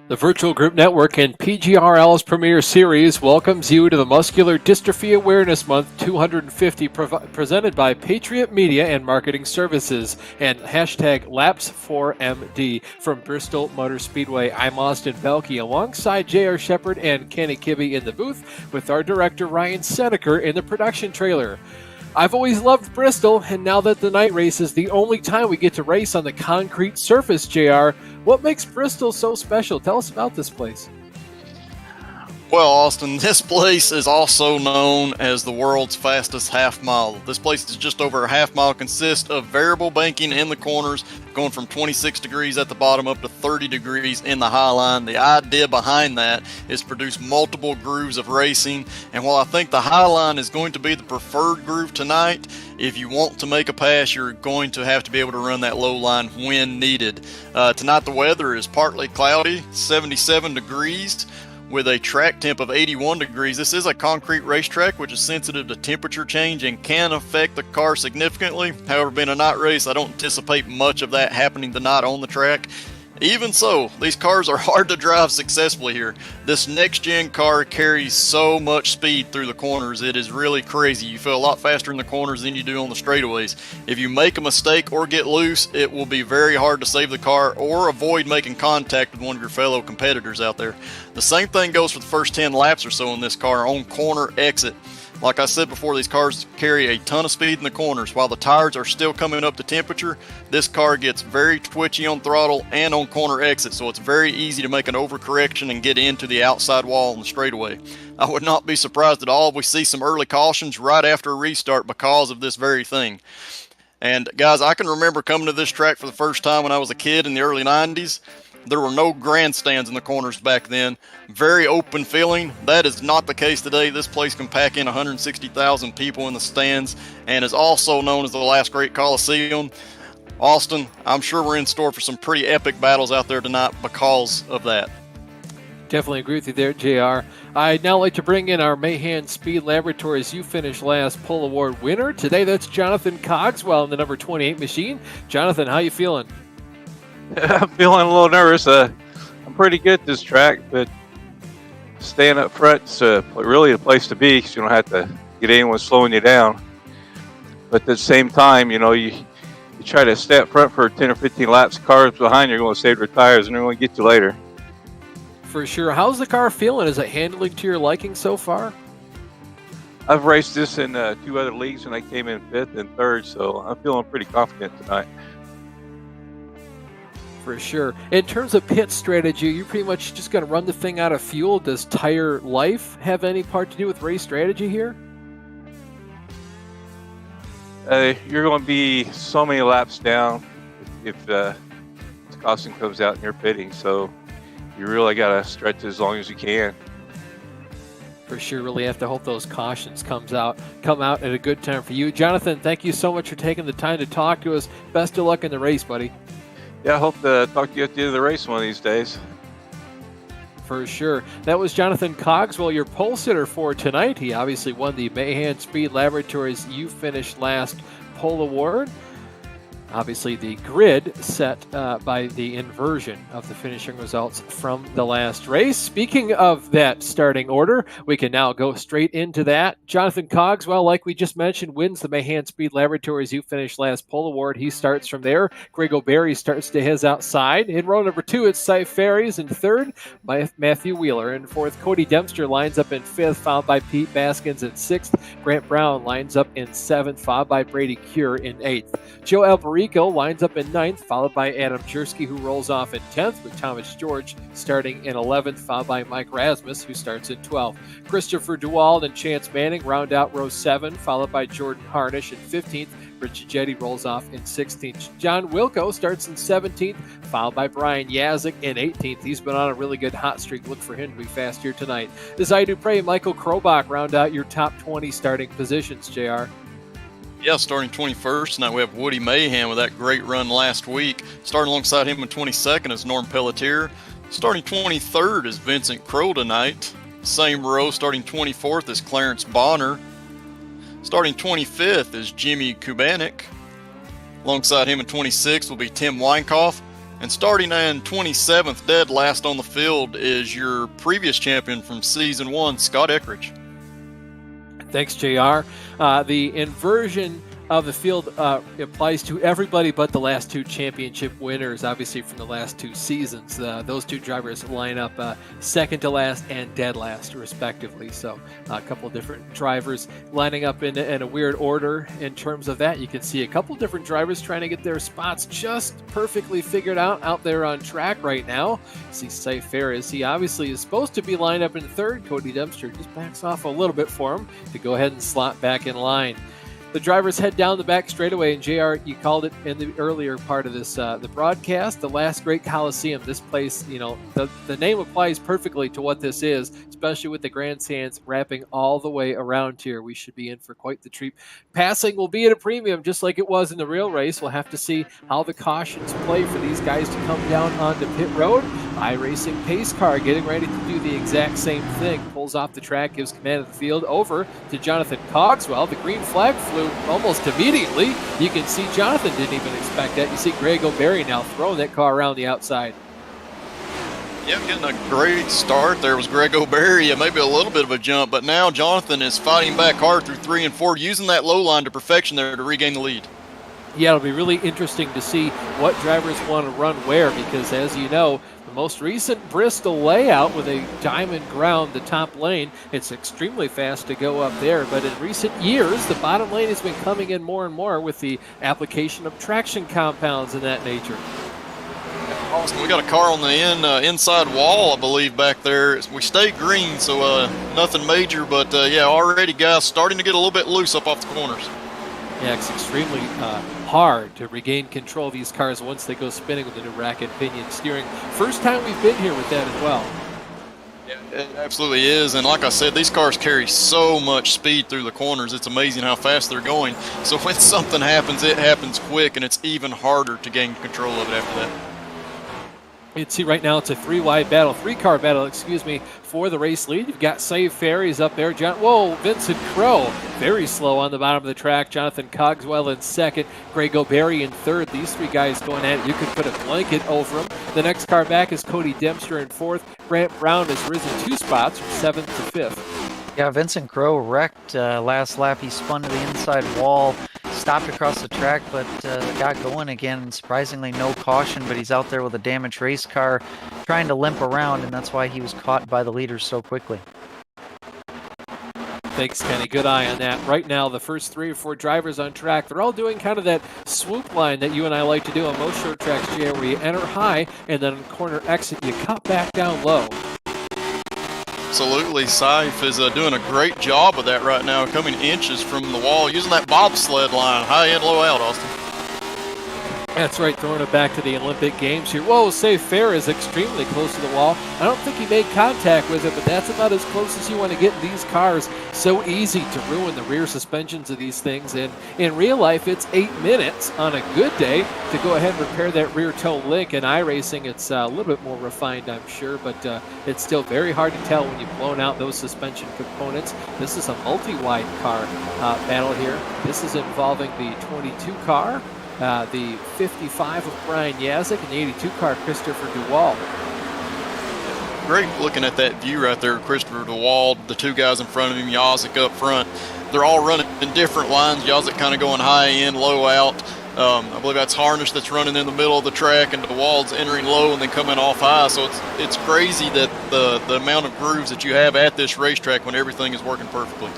The Virtual Group Network and PGRL's premier series welcomes you to the Muscular Dystrophy Awareness Month 250 presented by Patriot Media and Marketing Services and hashtag Laps4MD from Bristol Motor Speedway. I'm Austin Belkey alongside J.R. Shepard and Kenny Kibbe in the booth with our director Ryan Seneker in the production trailer. I've always loved Bristol, and now that the night race is the only time we get to race on the concrete surface, JR, what makes Bristol so special? Tell us about this place. Well, Austin, this place is also known as the world's fastest half mile. This place is just over a half mile, consists of variable banking in the corners, going from 26 degrees at the bottom up to 30 degrees in the high line. The idea behind that is to produce multiple grooves of racing. And while I think the high line is going to be the preferred groove tonight, if you want to make a pass, you're going to have to be able to run that low line when needed. Tonight the weather is partly cloudy, 77 degrees. With a track temp of 81 degrees. This is a concrete racetrack, which is sensitive to temperature change and can affect the car significantly. However, being a night race, I don't anticipate much of that happening tonight on the track. Even so, these cars are hard to drive successfully here. This next-gen car carries so much speed through the corners, it is really crazy. You feel a lot faster in the corners than you do on the straightaways. If you make a mistake or get loose, it will be very hard to save the car or avoid making contact with one of your fellow competitors out there. The same thing goes for the first 10 laps or so in this car on corner exit. Like I said before, these cars carry a ton of speed in the corners. While the tires are still coming up to temperature, this car gets very twitchy on throttle and on corner exit, so it's very easy to make an overcorrection and get into the outside wall on the straightaway. I would not be surprised at all if we see some early cautions right after a restart because of this very thing. And guys, I can remember coming to this track for the first time when I was a kid in the early 90s. There were no grandstands in the corners back then. Very open feeling. That is not the case today. This place can pack in 160,000 people in the stands and is also known as the last great Coliseum. Austin, I'm sure we're in store for some pretty epic battles out there tonight because of that. Definitely agree with you there, JR. I'd now like to bring in our Mahan Speed Laboratories You Finished Last Pole Award winner. Today that's Jonathan Cogswell in the number 28 machine. Jonathan, how you feeling? I'm feeling a little nervous. I'm pretty good at this track, but staying up front's really the place to be because you don't have to get anyone slowing you down. But at the same time, you try to stay up front for 10 or 15 laps. Cars behind you are going to save their tires, and they're going to get you later. For sure. How's the car feeling? Is it handling to your liking so far? I've raced this in 2 other leagues, and I came in 5th and 3rd, so I'm feeling pretty confident tonight. For sure. In terms of pit strategy, you're pretty much just going to run the thing out of fuel. Does tire life have any part to do with race strategy here? You're going to be so many laps down if caution comes out and you're pitting, so you really got to stretch as long as you can. For sure, really have to hope those cautions come out at a good time for you. Jonathan, thank you so much for taking the time to talk to us. Best of luck in the race, buddy. Yeah, I hope to talk to you at the end of the race one of these days. For sure. That was Jonathan Cogswell, your pole sitter for tonight. He obviously won the Mahan Speed Laboratories You Finished Last Pole Award. Obviously, the grid set by the inversion of the finishing results from the last race. Speaking of that starting order, we can now go straight into that. Jonathan Cogswell, like we just mentioned, wins the Mahan Speed Laboratories You Finished Last Pole Award. He starts from there. Greg O'Berry starts to his outside. In row number 2, it's Cy Ferries. In 3rd, by Matthew Wheeler. In 4th, Cody Dempster lines up in 5th, followed by Pete Baskins in 6th. Grant Brown lines up in 7th, followed by Brady Cure in 8th. Joe Alberico lines up in 9th, followed by Adam Jersky, who rolls off in 10th, with Thomas George starting in 11th, followed by Mike Rasmus, who starts in 12th. Christopher Duwald and Chance Manning round out row 7, followed by Jordan Harnish in 15th. Richie Jetty rolls off in 16th. John Wilco starts in 17th, followed by Brian Yazik in 18th. He's been on a really good hot streak. Look for him to be fast here tonight. Zai Dupre and Michael Krobach round out your top 20 starting positions, JR. Yeah, starting 21st tonight we have Woody Mahan with that great run last week. Starting alongside him in 22nd is Norm Pelletier. Starting 23rd is Vincent Crow tonight. Same row, starting 24th is Clarence Bonner. Starting 25th is Jimmy Kubanik. Alongside him in 26th will be Tim Weinkoff. And starting in 27th, dead last on the field, is your previous champion from Season 1, Scott Eckridge. Thanks, JR. The inversion of the field applies to everybody but the last two championship winners, obviously from the last two seasons. Those two drivers line up second to last and dead last, respectively. So a couple different drivers lining up in a weird order in terms of that. You can see a couple different drivers trying to get their spots just perfectly figured out there on track right now. See Cy Ferris, he obviously is supposed to be lined up in third. Cody Dempster just backs off a little bit for him to go ahead and slot back in line. The drivers head down the back straightaway, and JR, you called it in the earlier part of this the broadcast, the last great Coliseum. This place, the name applies perfectly to what this is, especially with the grandstands wrapping all the way around here. We should be in for quite the treat. Passing will be at a premium, just like it was in the real race. We'll have to see how the cautions play for these guys to come down onto pit road. iRacing pace car getting ready to do the exact same thing. Pulls off the track, gives command of the field over to Jonathan Cogswell. The green flag flew almost immediately. You can see Jonathan didn't even expect that. You see Greg O'Berry now throwing that car around the outside. Yeah, getting a great start there was Greg O'Berry. Maybe a little bit of a jump, but now Jonathan is fighting back hard through 3 and 4, using that low line to perfection there to regain the lead. Yeah, it'll be really interesting to see what drivers want to run where, because as you know, the most recent Bristol layout with a diamond ground, the top lane, it's extremely fast to go up there. But in recent years, the bottom lane has been coming in more and more with the application of traction compounds and that nature. Austin, we got a car on the inside wall, I believe, back there. We stayed green, so nothing major, but yeah, already guys starting to get a little bit loose up off the corners. Yeah, it's extremely hard to regain control of these cars once they go spinning with the new racket pinion steering. First time we've been here with that as well. Yeah, it absolutely is, and like I said, these cars carry so much speed through the corners. It's amazing how fast they're going. So when something happens, it happens quick, and it's even harder to gain control of it after that. You can see right now it's a three-car battle, for the race lead. You've got Cy Ferris up there. Vincent Crowe, very slow on the bottom of the track. Jonathan Cogswell in second. Greg O'Berry in third. These three guys going at it. You could put a blanket over them. The next car back is Cody Dempster in fourth. Grant Brown has risen 2 spots from seventh to fifth. Yeah, Vincent Crowe wrecked last lap. He spun to the inside wall, stopped across the track, but got going again. Surprisingly, no caution, but he's out there with a damaged race car trying to limp around, and that's why he was caught by the leaders so quickly. Thanks, Kenny. Good eye on that. Right now, the first 3 or 4 drivers on track, they're all doing kind of that swoop line that you and I like to do on most short tracks, Jay, where you enter high, and then on corner exit, you cut back down low. Absolutely, Seif is doing a great job of that right now, coming inches from the wall, using that bobsled line, high in, low out, Austin. That's right, throwing it back to the Olympic Games here. Cy Ferris is extremely close to the wall. I don't think he made contact with it, but that's about as close as you want to get in these cars. So easy to ruin the rear suspensions of these things. And in real life, it's 8 minutes on a good day to go ahead and repair that rear toe link. In iRacing, it's a little bit more refined, I'm sure, but it's still very hard to tell when you've blown out those suspension components. This is a multi-wide car battle here. This is involving the 22 car, the 55 of Brian Yazek, and the 82 car Christopher Duwald. Great looking at that view right there, Christopher Duwald, the 2 guys in front of him, Yazek up front. They're all running in different lines. Yazek kind of going high in, low out. I believe that's Harnish that's running in the middle of the track, and Duwald's entering low and then coming off high. So it's crazy that the amount of grooves that you have at this racetrack when everything is working perfectly.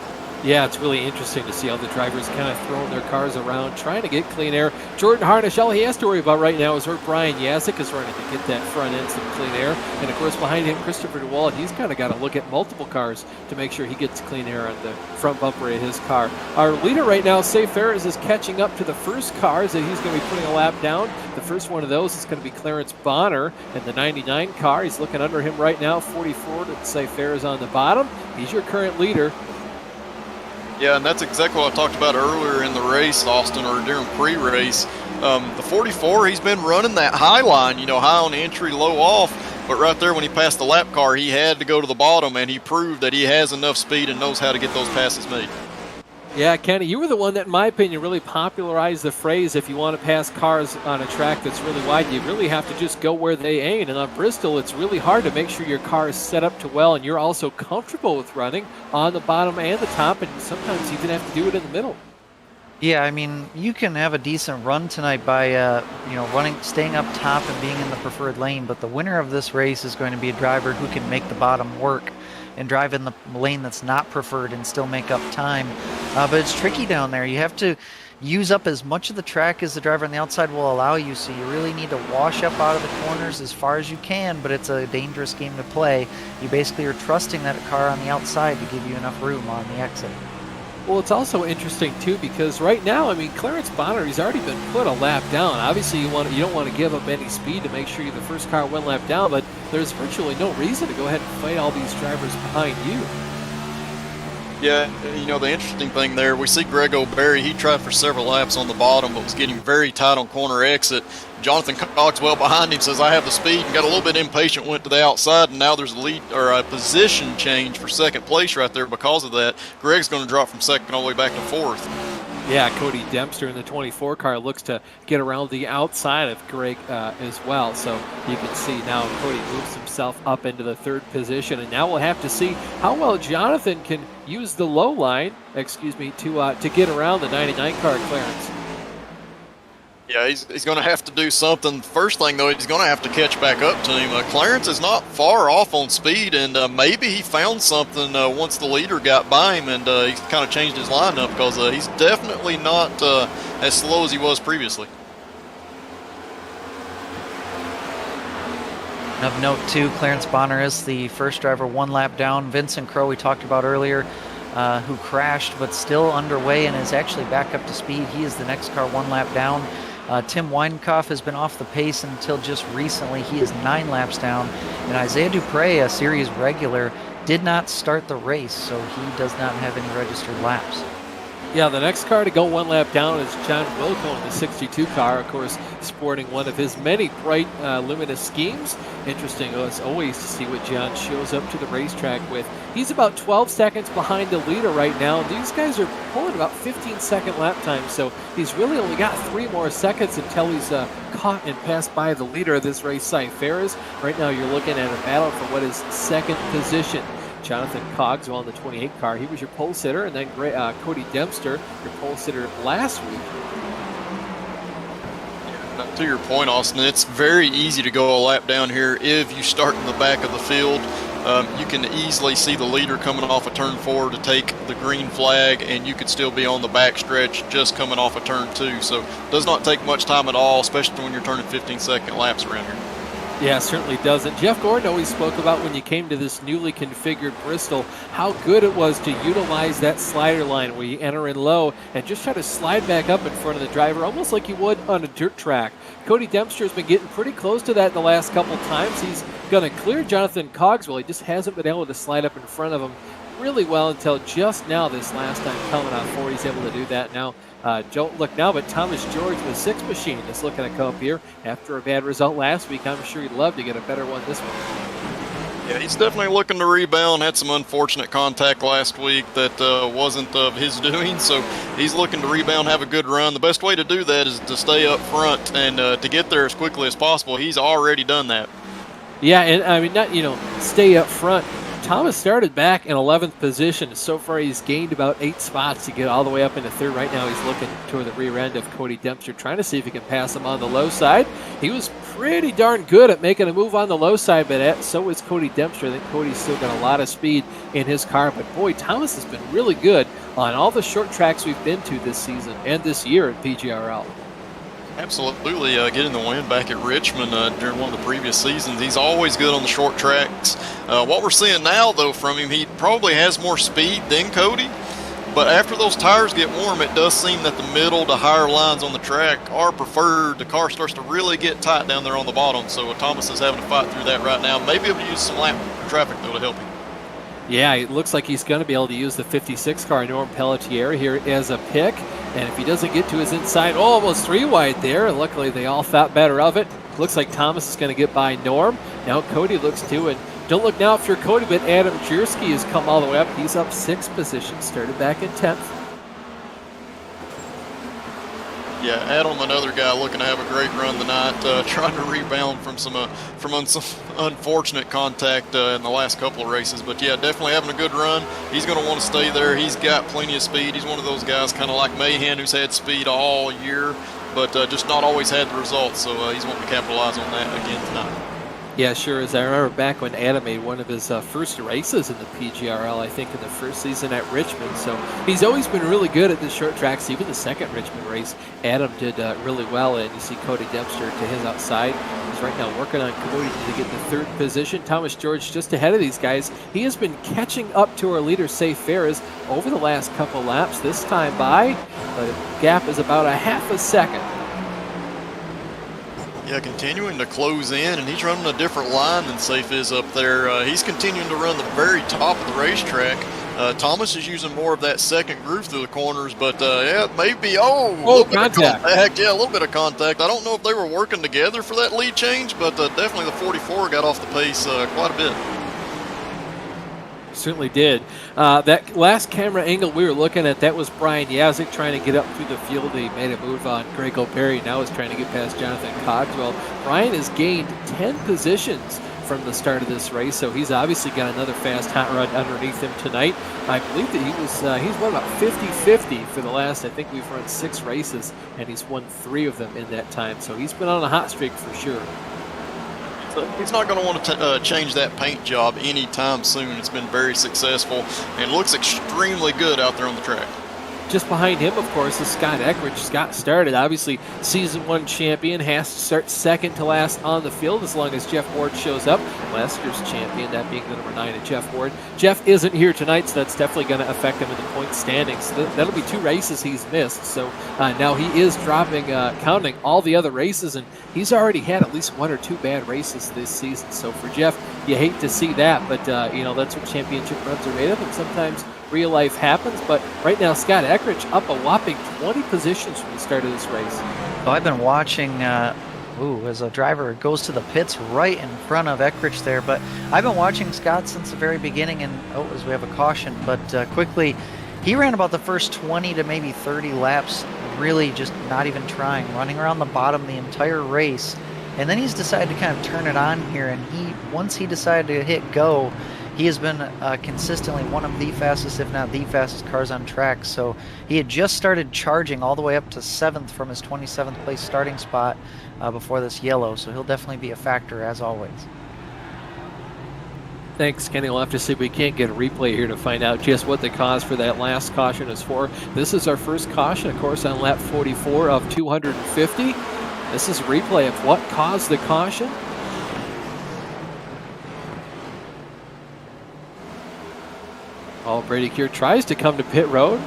Yeah, it's really interesting to see how the drivers kind of throwing their cars around, trying to get clean air. Jordan Harnish, all he has to worry about right now is where Brian Yazek is running to get that front end some clean air. And, of course, behind him, Christopher Duwald, he's kind of got to look at multiple cars to make sure he gets clean air on the front bumper of his car. Our leader right now, Cy Ferris, is catching up to the first cars that he's going to be putting a lap down. The first one of those is going to be Clarence Bonner in the 99 car. He's looking under him right now, 44, and Cy Ferris on the bottom. He's your current leader. Yeah, and that's exactly what I talked about earlier in the race, Austin, or during pre-race. The 44, he's been running that high line, high on the entry, low off. But right there when he passed the lap car, he had to go to the bottom, and he proved that he has enough speed and knows how to get those passes made. Yeah, Kenny, you were the one that, in my opinion, really popularized the phrase, if you want to pass cars on a track that's really wide, you really have to just go where they aim. And on Bristol, it's really hard to make sure your car is set up to well and you're also comfortable with running on the bottom and the top, and sometimes you even have to do it in the middle. Yeah, I mean, you can have a decent run tonight by, staying up top and being in the preferred lane, but the winner of this race is going to be a driver who can make the bottom work and drive in the lane that's not preferred and still make up time. But it's tricky down there. You have to use up as much of the track as the driver on the outside will allow you, so you really need to wash up out of the corners as far as you can, but it's a dangerous game to play. You basically are trusting that car on the outside to give you enough room on the exit. Well, it's also interesting too because right now, I mean, Clarence Bonner, he's already been put a lap down. Obviously, you don't want to give up any speed to make sure you're the first car one lap down, but there's virtually no reason to go ahead and fight all these drivers behind you. Yeah, the interesting thing there, we see Greg O'Berry, he tried for several laps on the bottom, but was getting very tight on corner exit. Jonathan Cogswell behind him says, I have the speed, and got a little bit impatient, went to the outside, and now there's a lead or a position change for second place right there because of that. Greg's going to drop from second all the way back to fourth. Yeah, Cody Dempster in the 24 car looks to get around the outside of Greg as well. So you can see now Cody moves himself up into the third position. And now we'll have to see how well Jonathan can use the low line, to get around the 99 car Clarence. Yeah, he's going to have to do something. First thing, though, he's going to have to catch back up to him. Clarence is not far off on speed, and maybe he found something once the leader got by him, and he's kind of changed his lineup because he's definitely not as slow as he was previously. Of note, too, Clarence Bonner is the first driver one lap down. Vincent Crowe, we talked about earlier, who crashed but still underway and is actually back up to speed. He is the next car one lap down. Tim Weinenkopf has been off the pace until just recently. He is 9 laps down. And Isaiah Dupre, a series regular, did not start the race, so he does not have any registered laps. Yeah, the next car to go one lap down is John Wilco in the 62 car, of course, sporting one of his many bright luminous schemes. Interesting as always to see what John shows up to the racetrack with. He's about 12 seconds behind the leader right now. These guys are pulling about 15-second lap time, so he's really only got 3 more seconds until he's caught and passed by the leader of this race, Cy Ferris. Right now you're looking at a battle for what is second position. Jonathan Cogswell in the 28 car, he was your pole sitter, and then Cody Dempster, your pole sitter last week. Yeah, to your point, Austin, it's very easy to go a lap down here if you start in the back of the field. You can easily see the leader coming off a turn 4 to take the green flag, and you could still be on the back stretch just coming off a turn 2. So it does not take much time at all, especially when you're turning 15-second laps around here. Yeah, certainly doesn't. Jeff Gordon always spoke about when you came to this newly configured Bristol, how good it was to utilize that slider line where you enter in low and just try to slide back up in front of the driver, almost like you would on a dirt track. Cody Dempster has been getting pretty close to that the last couple times. He's going to clear Jonathan Cogswell. He just hasn't been able to slide up in front of him really well until just now this last time coming out 4. He's able to do that now. Don't look now, but Thomas George, the 6 machine, is looking to come up here after a bad result last week. I'm sure he'd love to get a better one this one. Yeah, he's definitely looking to rebound. Had some unfortunate contact last week that wasn't of his doing, so he's looking to rebound, have a good run. The best way to do that is to stay up front and to get there as quickly as possible. He's already done that. Yeah, and I mean, not, stay up front. Thomas started back in 11th position. So far, he's gained about 8 spots to get all the way up into 3rd. Right now, he's looking toward the rear end of Cody Dempster, trying to see if he can pass him on the low side. He was pretty darn good at making a move on the low side, but so is Cody Dempster. I think Cody's still got a lot of speed in his car. But, boy, Thomas has been really good on all the short tracks we've been to this season and this year at PGRL. Absolutely, getting the win back at Richmond during one of the previous seasons. He's always good on the short tracks. What we're seeing now, though, from him, he probably has more speed than Cody. But after those tires get warm, it does seem that the middle to higher lines on the track are preferred. The car starts to really get tight down there on the bottom. So Thomas is having to fight through that right now. Maybe he'll use some lap traffic, though, to help him. Yeah, it looks like he's going to be able to use the 56 car, Norm Pelletier, here as a pick. And if he doesn't get to his inside, almost 3 wide there. Luckily, they all thought better of it. Looks like Thomas is going to get by Norm. Now Cody looks too. And don't look now if you're Cody, but Adam Jerski has come all the way up. He's up 6 positions, started back in 10th. Yeah, Adam, another guy looking to have a great run tonight, trying to rebound from some unfortunate contact in the last couple of races. But yeah, definitely having a good run. He's going to want to stay there. He's got plenty of speed. He's one of those guys, kind of like Mahan, who's had speed all year, but just not always had the results. So he's wanting to capitalize on that again tonight. Yeah, sure is. I remember back when Adam made one of his first races in the PGRL, I think in the first season at Richmond. So he's always been really good at the short tracks. Even the second Richmond race, Adam did really well. And you see Cody Dempster to his outside. He's right now working on Cody to get the third position. Thomas George just ahead of these guys. He has been catching up to our leader, Safe Ferris, over the last couple laps. This time by, the gap is about a half a second. Yeah, continuing to close in, and he's running a different line than Safe is up there. He's continuing to run the very top of the racetrack. Thomas is using more of that second groove through the corners, but yeah, maybe, a little bit of contact. Yeah, a little bit of contact. I don't know if they were working together for that lead change, but definitely the 44 got off the pace quite a bit. Certainly did. That last camera angle we were looking at, that was Brian Yazik trying to get up through the field. He made a move on Greg O'Perry. Now he's trying to get past Jonathan Cogswell. Brian has gained 10 positions from the start of this race, so he's obviously got another fast hot rod underneath him tonight. I believe that he's won about 50-50 for the last, I think we've run 6 races, and he's won 3 of them in that time. So he's been on a hot streak for sure. He's not going to want to change that paint job anytime soon. It's been very successful and looks extremely good out there on the track. Just behind him, of course, is Scott Eckridge. Scott started, obviously, Season 1 champion, has to start second to last on the field as long as Jeff Ward shows up. Last year's champion, that being the number 9 of Jeff Ward. Jeff isn't here tonight, so that's definitely going to affect him in the point standings. That'll be 2 races he's missed, so now he is dropping, counting all the other races, and he's already had at least 1 or 2 bad races this season. So for Jeff, you hate to see that, but that's what championship runs are made of, and sometimes real life happens. But right now, Scott Eckridge up a whopping 20 positions from the start of this race. So I've been watching as a driver goes to the pits right in front of Eckridge there, but I've been watching Scott since the very beginning, and as we have a caution, but quickly he ran about the first 20 to maybe 30 laps, really just not even trying, running around the bottom the entire race, and then he's decided to kind of turn it on here, and once he decided to hit go, he has been consistently one of the fastest, if not the fastest, cars on track. So he had just started charging all the way up to 7th from his 27th place starting spot before this yellow. So he'll definitely be a factor, as always. Thanks, Kenny. We'll have to see if we can't get a replay here to find out just what the cause for that last caution is for. This is our first caution, of course, on lap 44 of 250. This is a replay of what caused the caution. Brady Keir tries to come to pit road,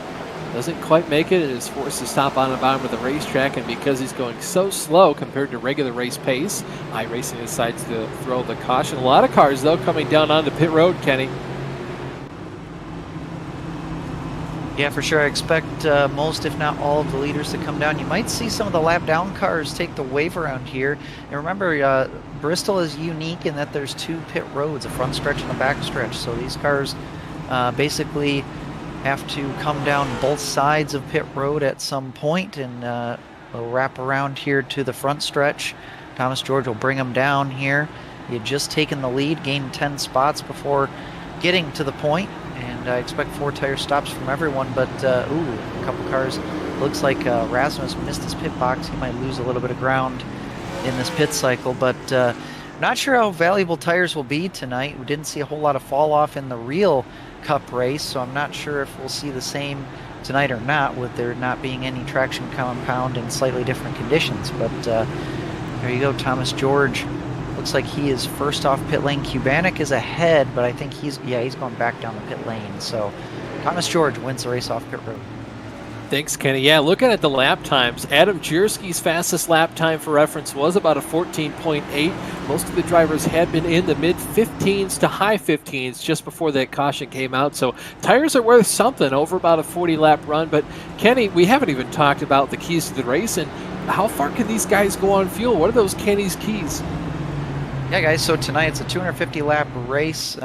doesn't quite make it, and is forced to stop on the bottom of the racetrack. And because he's going so slow compared to regular race pace, iRacing decides to throw the caution. A lot of cars, though, coming down onto pit road, Kenny. Yeah, for sure. I expect most, if not all, of the leaders to come down. You might see some of the lap down cars take the wave around here. And remember, Bristol is unique in that there's 2 pit roads, a front stretch and a back stretch. So these cars basically have to come down both sides of pit road at some point, and they'll wrap around here to the front stretch. Thomas George will bring them down here. He had just taken the lead, gained 10 spots before getting to the point, and I expect 4 tire stops from everyone, but a couple cars. Looks like Rasmus missed his pit box. He might lose a little bit of ground in this pit cycle, but not sure how valuable tires will be tonight. We didn't see a whole lot of fall off in the real Cup race, so I'm not sure if we'll see the same tonight or not, with there not being any traction compound in slightly different conditions. But there you go. Thomas George looks like he is first off pit lane. Kubanek is ahead, but I think he's going back down the pit lane. So Thomas George wins the race off pit road. Thanks, Kenny. Yeah, looking at the lap times, Adam Jerski's fastest lap time for reference was about a 14.8. Most of the drivers had been in the mid-15s to high 15s just before that caution came out. So tires are worth something over about a 40-lap run. But, Kenny, we haven't even talked about the keys to the race, and how far can these guys go on fuel? What are those Kenny's keys? Yeah, guys, so tonight it's a 250-lap race.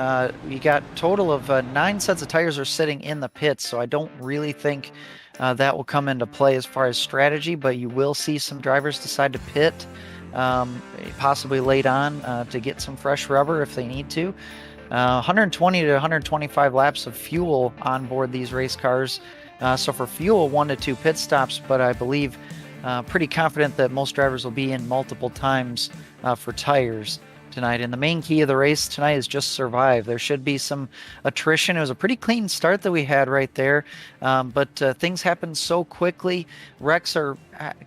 We got total of 9 sets of tires are sitting in the pits, so I don't really think that will come into play as far as strategy, but you will see some drivers decide to pit, possibly late on to get some fresh rubber if they need to. 120 to 125 laps of fuel on board these race cars. So for fuel, 1 to 2 pit stops, but I believe pretty confident that most drivers will be in multiple times for tires tonight. And the main key of the race tonight is just survive. There should be some attrition. It was a pretty clean start that we had right there, but things happen so quickly. Wrecks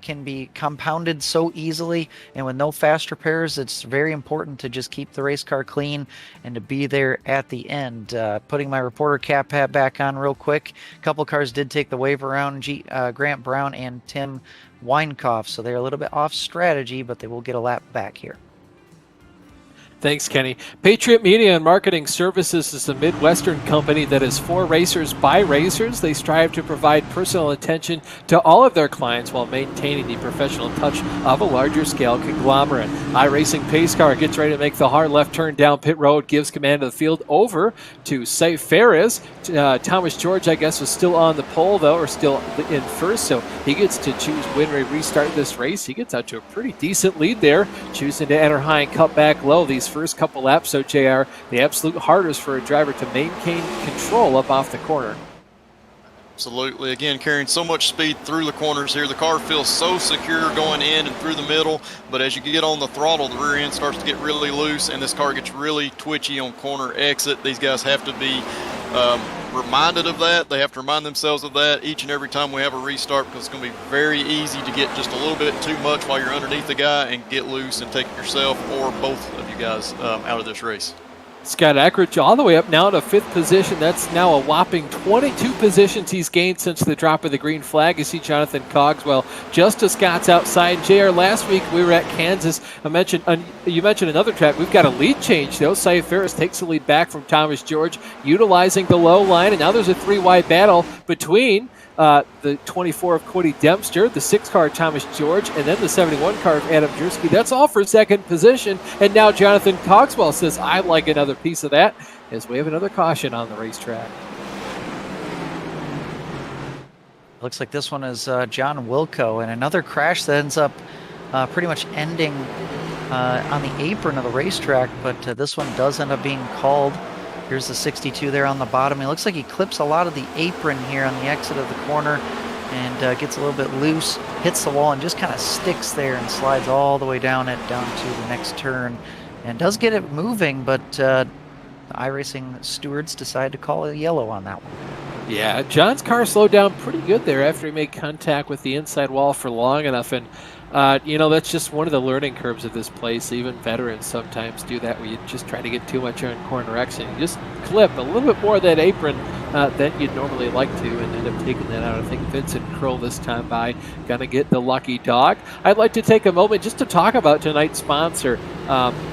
can be compounded so easily, and with no fast repairs, it's very important to just keep the race car clean and to be there at the end. Putting my reporter cap hat back on real quick. A couple cars did take the wave around, Grant Brown and Tim Weinkauf, so they're a little bit off strategy, but they will get a lap back here. Thanks, Kenny. Patriot Media and Marketing Services is a Midwestern company that is for racers by racers. They strive to provide personal attention to all of their clients while maintaining the professional touch of a larger scale conglomerate. iRacing Pace Car gets ready to make the hard left turn down pit road, gives command of the field over to Safe Ferris. Thomas George, I guess, was still on the pole, though, or still in first, so he gets to choose when we restart this race. He gets out to a pretty decent lead there, choosing to enter high and cut back low these first couple laps. So JR, the absolute hardest for a driver to maintain control up off the corner. Absolutely. Again, carrying so much speed through the corners here. The car feels so secure going in and through the middle, but as you get on the throttle, the rear end starts to get really loose, and this car gets really twitchy on corner exit. These guys have to be reminded of that. They have to remind themselves of that each and every time we have a restart, because it's going to be very easy to get just a little bit too much while you're underneath the guy and get loose and take yourself or both of you guys out of this race. Scott Eckridge all the way up now to 5th position. That's now a whopping 22 positions he's gained since the drop of the green flag. You see Jonathan Cogswell just as Scott's outside. JR, last week we were at Kansas. You mentioned another track. We've got a lead change, though. Saif Ferris takes the lead back from Thomas George, utilizing the low line, and now there's a 3-wide battle between the 24 of Cody Dempster, the 6 car Thomas George, and then the 71 car of Adam Jersky. That's all for second position. And now Jonathan Cogswell says, I'd like another piece of that, as we have another caution on the racetrack. Looks like this one is John Wilco, and another crash that ends up pretty much ending on the apron of the racetrack, but this one does end up being called. Here's the 62 there on the bottom. It looks like he clips a lot of the apron here on the exit of the corner and gets a little bit loose, hits the wall, and just kind of sticks there and slides all the way down to the next turn. And does get it moving, but the iRacing stewards decide to call a yellow on that one. Yeah, John's car slowed down pretty good there after he made contact with the inside wall for long enough, and that's just one of the learning curves of this place. Even veterans sometimes do that, where you just try to get too much on corner exit. You just clip a little bit more of that apron than you'd normally like to, and end up taking that out. I think Vincent Kroll this time by gonna get the lucky dog. I'd like to take a moment just to talk about tonight's sponsor,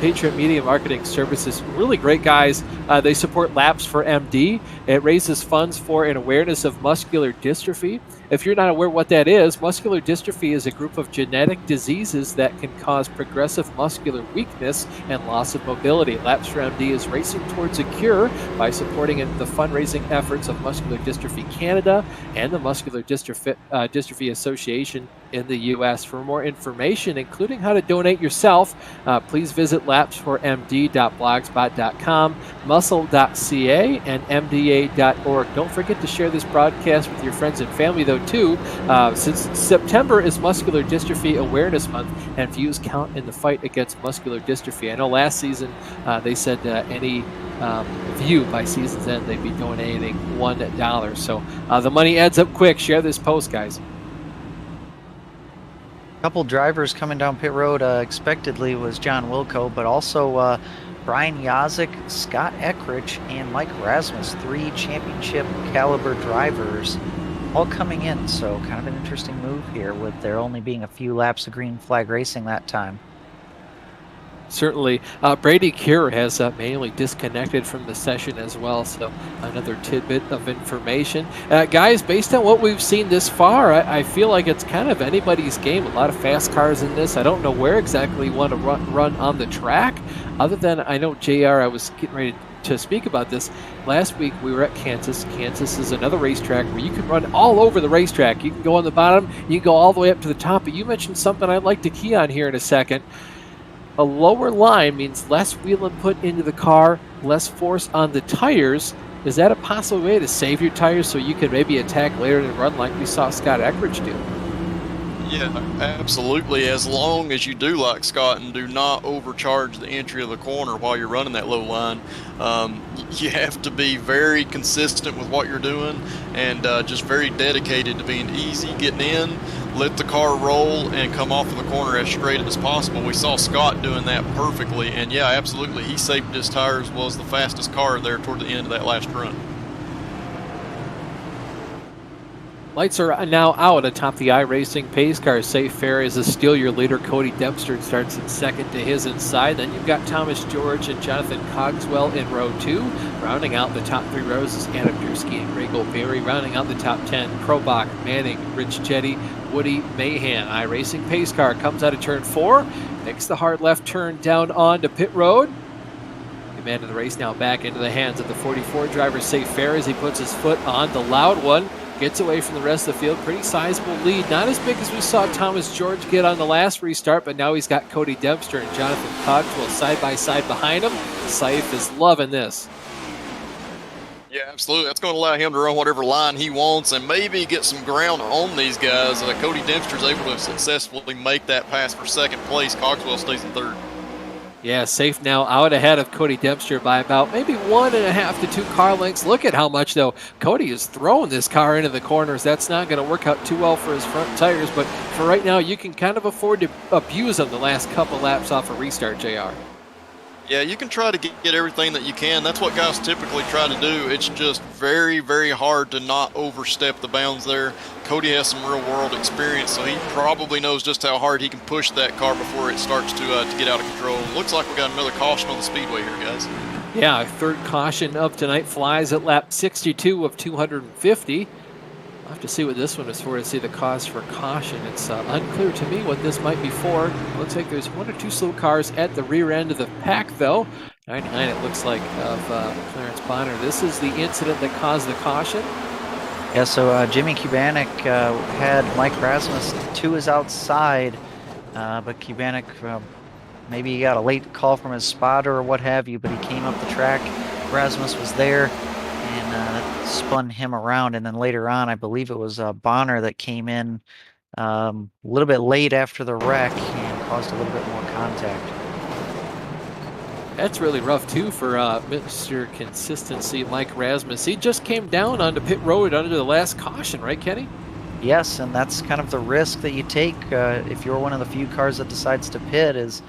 Patriot Media Marketing Services. Really great guys. They support Laps for MD. It raises funds for an awareness of muscular dystrophy. If you're not aware what that is, muscular dystrophy is a group of genetic diseases that can cause progressive muscular weakness and loss of mobility. Laps for MD is racing towards a cure by supporting the fundraising efforts of Muscular Dystrophy Canada and the Muscular Dystrophy Association in the U.S. For more information, including how to donate yourself, please visit lapsformd.blogspot.com, muscle.ca, and mda.org. Don't forget to share this broadcast with your friends and family, though, too, since September is Muscular Dystrophy Awareness Month, and views count in the fight against muscular dystrophy. I know last season they said any view by season's end, they'd be donating $1. So the money adds up quick. Share this post, guys. Couple drivers coming down pit road expectedly was John Wilco, but also Brian Yazik, Scott Eckridge, and Mike Rasmus, 3 championship caliber drivers all coming in. So kind of an interesting move here, with there only being a few laps of green flag racing that time. Certainly. Brady Cure has manually disconnected from the session as well, so another tidbit of information. Guys, based on what we've seen this far, I feel like it's kind of anybody's game. A lot of fast cars in this. I don't know where exactly you want to run on the track, other than I know, JR, I was getting ready to speak about this. Last week we were at Kansas. Kansas is another racetrack where you can run all over the racetrack. You can go on the bottom, you can go all the way up to the top. But you mentioned something I'd like to key on here in a second. A lower line means less wheel input into the car, less force on the tires. Is that a possible way to save your tires so you can maybe attack later in the run like we saw Scott Eckridge do? Yeah, absolutely. As long as you do like Scott and do not overcharge the entry of the corner while you're running that low line, you have to be very consistent with what you're doing and just very dedicated to being easy, getting in, let the car roll, and come off of the corner as straight as possible. We saw Scott doing that perfectly, and yeah, absolutely. He saved his tires, was the fastest car there toward the end of that last run. Lights are now out atop the iRacing pace car. Safe Fair is a steal. Your leader, Cody Dempster, starts in second to his inside. Then you've got Thomas George and Jonathan Cogswell in row 2. Rounding out the top 3 rows is Adam Dursky and Grego Berry. Rounding out the top 10, Krobach, Manning, Rich Jetty, Woody Mahan. iRacing pace car comes out of turn 4, makes the hard left turn down onto pit road. Command of the race now back into the hands of the 44 driver, Safe Fair, as he puts his foot on the loud one. Gets away from the rest of the field. Pretty sizable lead. Not as big as we saw Thomas George get on the last restart, but now he's got Cody Dempster and Jonathan Cogswell side by side behind him. Saif is loving this. Yeah, absolutely. That's going to allow him to run whatever line he wants and maybe get some ground on these guys. Cody Dempster's able to successfully make that pass for second place. Cogswell stays in third. Yeah, Safe now out ahead of Cody Dempster by about maybe 1.5 to 2 car lengths. Look at how much, though, Cody is throwing this car into the corners. That's not going to work out too well for his front tires, but for right now, you can kind of afford to abuse them the last couple laps off a restart, JR. Yeah, you can try to get everything that you can. That's what guys typically try to do. It's just very, very hard to not overstep the bounds there. Cody has some real-world experience, so he probably knows just how hard he can push that car before it starts to get out of control. Looks like we got another caution on the Speedway here, guys. Yeah, third caution of tonight flies at lap 62 of 250. I'll have to see what this one is for to see the cause for caution. It's unclear to me what this might be for. Looks like there's 1 or 2 slow cars at the rear end of the pack, though. 99, it looks like, of Clarence Bonner. This is the incident that caused the caution. Yeah, so Jimmy Kubanek had Mike Rasmus to his outside, but Kubanek, maybe he got a late call from his spotter or what have you, but he came up the track. Rasmus was there and spun him around, and then later on, I believe it was Bonner that came in a little bit late after the wreck and caused a little bit more contact. That's really rough, too, for Mr. Consistency, Mike Rasmus. He just came down onto pit road under the last caution, right, Kenny? Yes, and that's kind of the risk that you take if you're one of the few cars that decides to pit, is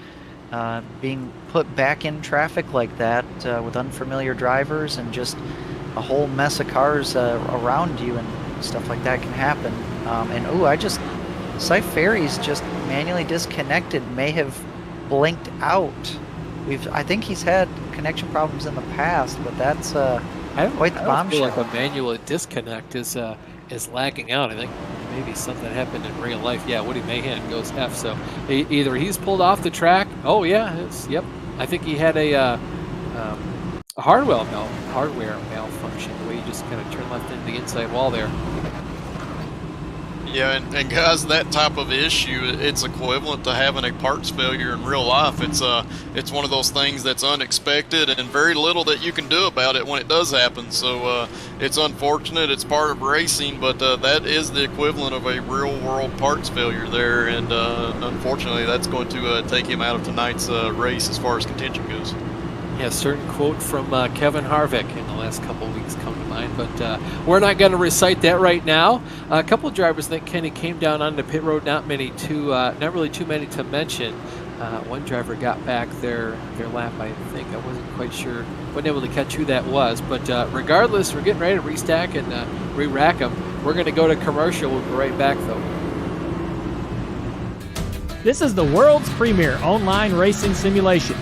being put back in traffic like that with unfamiliar drivers and just a whole mess of cars around you, and stuff like that can happen. Saif Ferry's just manually disconnected, may have blinked out. I think he's had connection problems in the past, but that's quite the bombshell. I feel like a manual disconnect is lacking out. I think maybe something happened in real life. Yeah, Woody Mahan goes F. So either he's pulled off the track. Oh yeah, yep. I think he had a hardware malfunction, the way you just kind of turn left into the inside wall there. Yeah, and guys, that type of issue, it's equivalent to having a parts failure in real life. It's one of those things that's unexpected and very little that you can do about it when it does happen. So it's unfortunate. It's part of racing, but that is the equivalent of a real-world parts failure there. And unfortunately, that's going to take him out of tonight's race as far as contention goes. Yeah, a certain quote from Kevin Harvick in the last couple of weeks come to mind, but we're not going to recite that right now. A couple of drivers think Kenny came down onto pit road, not really too many to mention. One driver got back their lap, I think. I wasn't quite sure, wasn't able to catch who that was, but regardless, we're getting ready to restack and re-rack them. We're going to go to commercial. We'll be right back, though. This is the world's premier online racing simulation.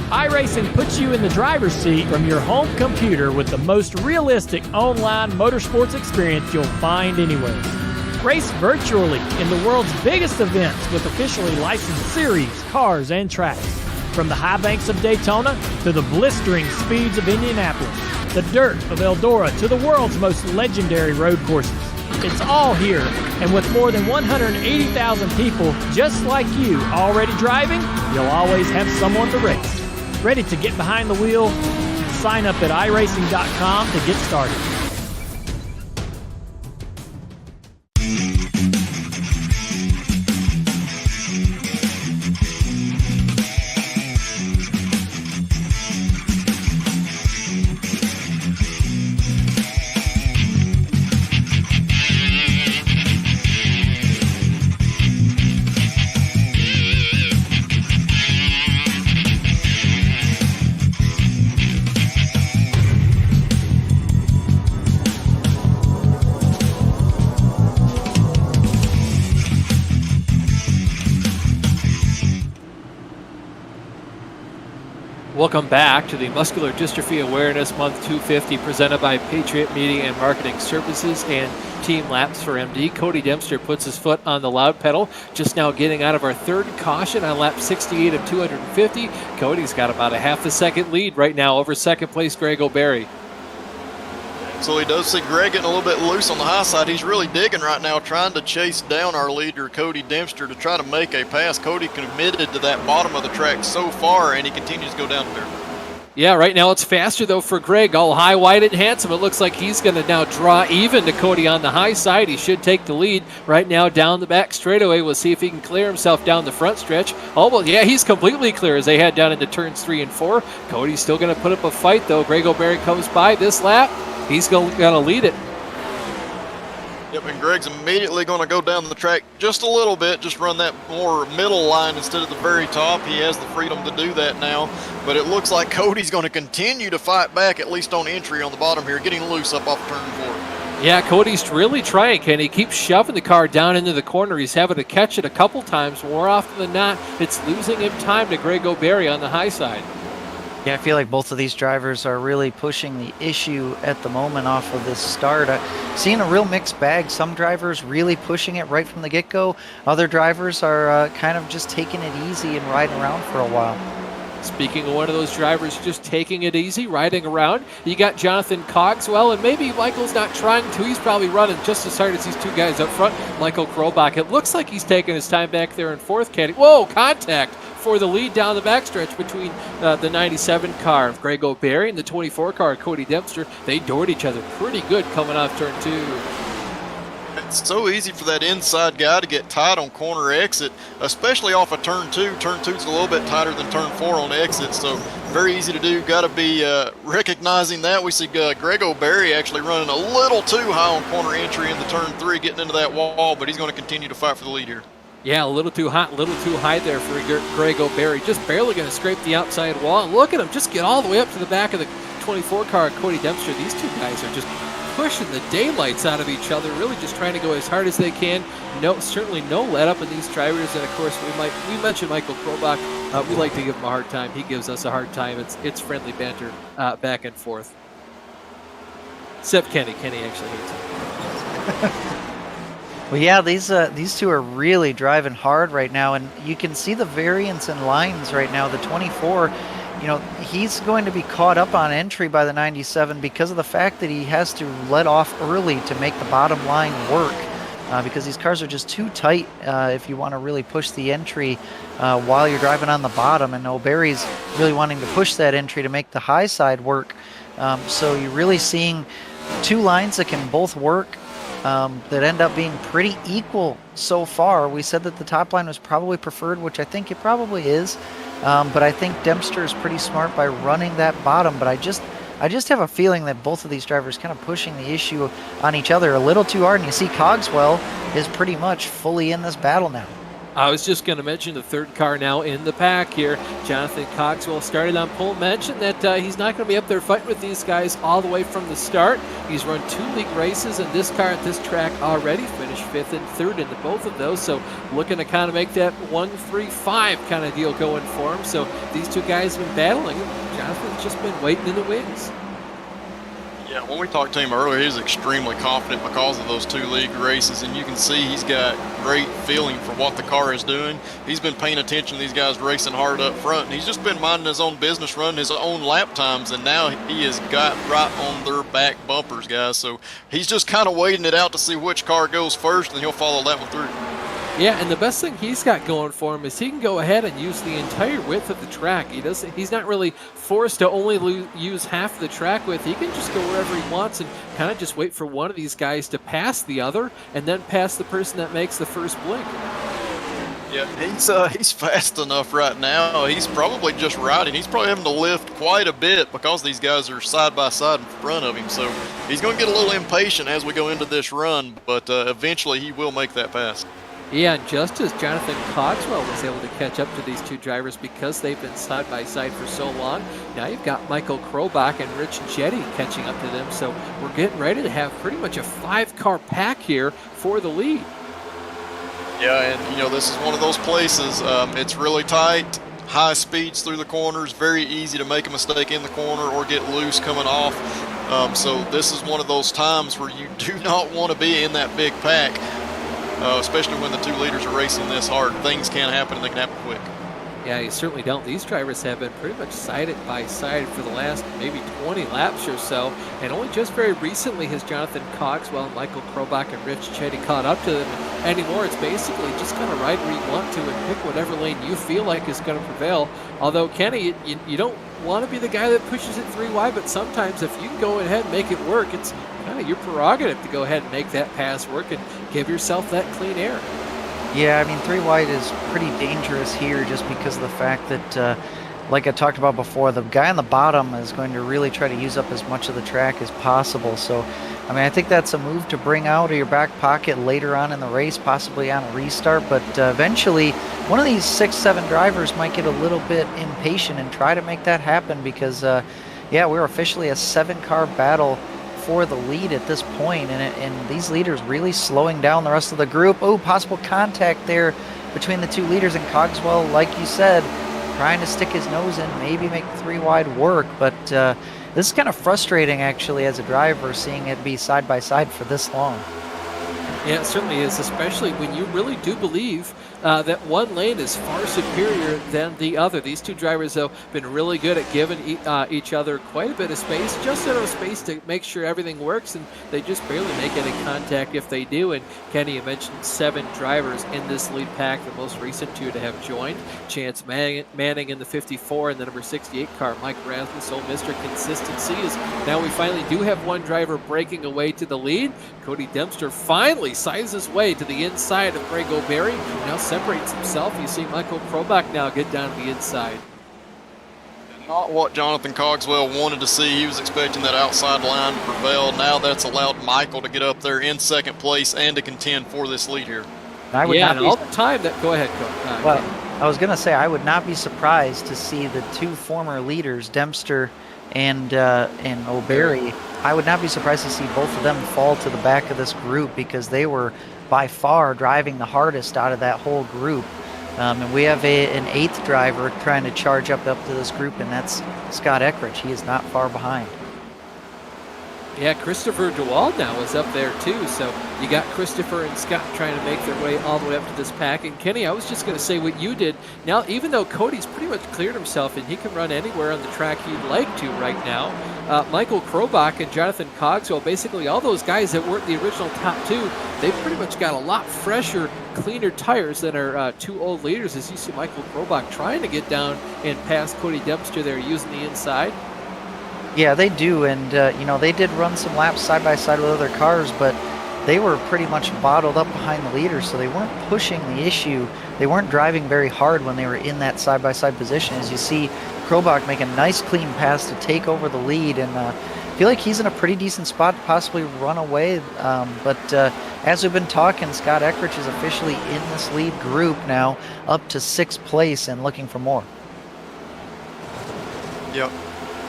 iRacing puts you in the driver's seat from your home computer with the most realistic online motorsports experience you'll find anywhere. Race virtually in the world's biggest events with officially licensed series, cars, and tracks. From the high banks of Daytona to the blistering speeds of Indianapolis, the dirt of Eldora to the world's most legendary road courses. It's all here, and with more than 180,000 people just like you already driving, you'll always have someone to race. Ready to get behind the wheel? Sign up at iRacing.com to get started. Welcome back to the Muscular Dystrophy Awareness Month 250 presented by Patriot Media and Marketing Services and Team Laps for MD. Cody Dempster puts his foot on the loud pedal, just now getting out of our third caution on lap 68 of 250. Cody's got about a half a second lead right now over second place Greg O'Berry. So he does see Greg getting a little bit loose on the high side. He's really digging right now, trying to chase down our leader, Cody Dempster, to try to make a pass. Cody committed to that bottom of the track so far, and he continues to go down there. Yeah, right now it's faster, though, for Greg. All high, wide, and handsome. It looks like he's going to now draw even to Cody on the high side. He should take the lead right now down the back straightaway. We'll see if he can clear himself down the front stretch. Oh, well, yeah, he's completely clear as they head down into turns 3 and 4. Cody's still going to put up a fight, though. Greg O'Berry comes by this lap. He's going to lead it. Yep, and Greg's immediately going to go down the track just a little bit, just run that more middle line instead of the very top. He has the freedom to do that now, but it looks like Cody's going to continue to fight back, at least on entry on the bottom here, getting loose up off turn 4. Yeah, Cody's really trying, Kenny. He keeps shoving the car down into the corner. He's having to catch it a couple times. More often than not, it's losing him time to Greg O'Berry on the high side. Yeah, I feel like both of these drivers are really pushing the issue at the moment off of this start. Seeing a real mixed bag. Some drivers really pushing it right from the get-go. Other drivers are kind of just taking it easy and riding around for a while. Speaking of one of those drivers just taking it easy, riding around, you got Jonathan Cogswell, and maybe Michael's not trying to. He's probably running just as hard as these two guys up front. Michael Krobach, it looks like he's taking his time back there in fourth. Whoa, contact for the lead down the backstretch between the 97 car of Greg O'Berry and the 24 car of Cody Dempster. They doored each other pretty good coming off turn 2. It's so easy for that inside guy to get tight on corner exit, especially off of turn 2. Turn 2's a little bit tighter than turn 4 on exit, so very easy to do. Got to be recognizing that. We see Greg O'Berry actually running a little too high on corner entry into turn 3, getting into that wall, but he's going to continue to fight for the lead here. Yeah, a little too high there for Greg O'Berry. Just barely going to scrape the outside wall. And look at him, just get all the way up to the back of the 24 car, Cody Dempster. These two guys are just pushing the daylights out of each other, really just trying to go as hard as they can. Certainly no let up in these drivers. And of course, we mentioned Michael Krobach. We like to give him a hard time. He gives us a hard time. It's friendly banter back and forth. Except Kenny. Kenny actually hates him. Well, yeah, these two are really driving hard right now, and you can see the variance in lines right now. The 24, he's going to be caught up on entry by the 97 because of the fact that he has to let off early to make the bottom line work, because these cars are just too tight if you want to really push the entry while you're driving on the bottom, and O'Berry's really wanting to push that entry to make the high side work. So you're really seeing two lines that can both work, that end up being pretty equal so far. We said that the top line was probably preferred, which I think it probably is, but I think Dempster is pretty smart by running that bottom. But I just have a feeling that both of these drivers kind of pushing the issue on each other a little too hard, and you see Cogswell is pretty much fully in this battle now. I was just going to mention the third car now in the pack here. Jonathan Cogswell started on pole. Mentioned that he's not going to be up there fighting with these guys all the way from the start. He's run 2 league races, and this car at this track already finished 5th and 3rd into both of those. So looking to kind of make that 1-3-5 kind of deal going for him. So these two guys have been battling. Jonathan's just been waiting in the wings. Yeah, when we talked to him earlier, he was extremely confident because of those 2 league races, and you can see he's got great feeling for what the car is doing. He's been paying attention to these guys racing hard up front, and he's just been minding his own business, running his own lap times, and now he has got right on their back bumpers, guys. So he's just kind of waiting it out to see which car goes first, and he'll follow that one through. Yeah, and the best thing he's got going for him is he can go ahead and use the entire width of the track. He's not really forced to only use half the track width. He can just go wherever he wants and kind of just wait for one of these guys to pass the other and then pass the person that makes the first blink. Yeah, he's fast enough right now. He's probably just riding. He's probably having to lift quite a bit because these guys are side by side in front of him. So he's going to get a little impatient as we go into this run, but eventually he will make that pass. Yeah, and just as Jonathan Cogswell was able to catch up to these 2 drivers because they've been side by side for so long, now you've got Michael Krobach and Rich Jetty catching up to them. So we're getting ready to have pretty much a 5-car pack here for the lead. Yeah, and this is one of those places. It's really tight, high speeds through the corners, very easy to make a mistake in the corner or get loose coming off. So this is one of those times where you do not want to be in that big pack. Especially when the 2 leaders are racing this hard. Things can happen, and they can happen quick. Yeah, you certainly don't. These drivers have been pretty much side by side for the last maybe 20 laps or so, and only just very recently has Jonathan Cogswell, Michael Krobach, and Rich Chetty caught up to them. Anymore, it's basically just kind of ride where you want to and pick whatever lane you feel like is going to prevail. Although, Kenny, you don't want to be the guy that pushes it 3 wide, but sometimes if you can go ahead and make it work, it's kind of your prerogative to go ahead and make that pass work and give yourself that clean air. Yeah, I mean, 3 wide is pretty dangerous here just because of the fact that, like I talked about before, the guy on the bottom is going to really try to use up as much of the track as possible. So, I mean, I think that's a move to bring out of your back pocket later on in the race, possibly on a restart. But eventually, one of these 6-7 drivers might get a little bit impatient and try to make that happen because, yeah, we're officially a 7-car battle for the lead at this point, and these leaders really slowing down the rest of the group. Oh, possible contact there between the 2 leaders, and Cogswell, like you said, trying to stick his nose in, maybe make 3 wide work, but this is kind of frustrating actually as a driver, seeing it be side by side for this long. Yeah, it certainly is, especially when you really do believe that one lane is far superior than the other. These 2 drivers, though, been really good at giving each other quite a bit of space, just enough space to make sure everything works, and they just barely make any contact if they do. And Kenny, you mentioned 7 drivers in this lead pack, the most recent 2 to have joined. Chance Manning in the 54 and the number 68 car, Mike Rasmus, old Mr. Consistency, is now we finally do have 1 driver breaking away to the lead. Cody Dempster finally sizes his way to the inside of Greg O'Berry, who now separates himself. You see Michael Krobach now get down to the inside. Not what Jonathan Cogswell wanted to see. He was expecting that outside line to prevail. Now that's allowed Michael to get up there in 2nd place and to contend for this lead here. And all the time that... Go ahead, Coach. Well, I was going to say, I would not be surprised to see the 2 former leaders, Dempster and O'Berry. I would not be surprised to see both of them fall to the back of this group because they were by far driving the hardest out of that whole group. And we have an 8th driver trying to charge up to this group, and that's Scott Eckridge. He is not far behind. Yeah, Christopher DeWald now is up there too. So you got Christopher and Scott trying to make their way all the way up to this pack. And Kenny, I was just going to say what you did. Now, even though Cody's pretty much cleared himself and he can run anywhere on the track he'd like to right now, Michael Krobach and Jonathan Cogswell, basically all those guys that weren't the original top 2, they've pretty much got a lot fresher, cleaner tires than our 2 old leaders, as you see Michael Krobach trying to get down and past Cody Dempster there using the inside. Yeah, they do, and they did run some laps side by side with other cars, but they were pretty much bottled up behind the leaders, so they weren't pushing the issue. They weren't driving very hard when they were in that side by side position. As you see, Krobach make a nice clean pass to take over the lead, and I feel like he's in a pretty decent spot to possibly run away. But as we've been talking, Scott Eckridge is officially in this lead group now, up to 6th place and looking for more. Yep.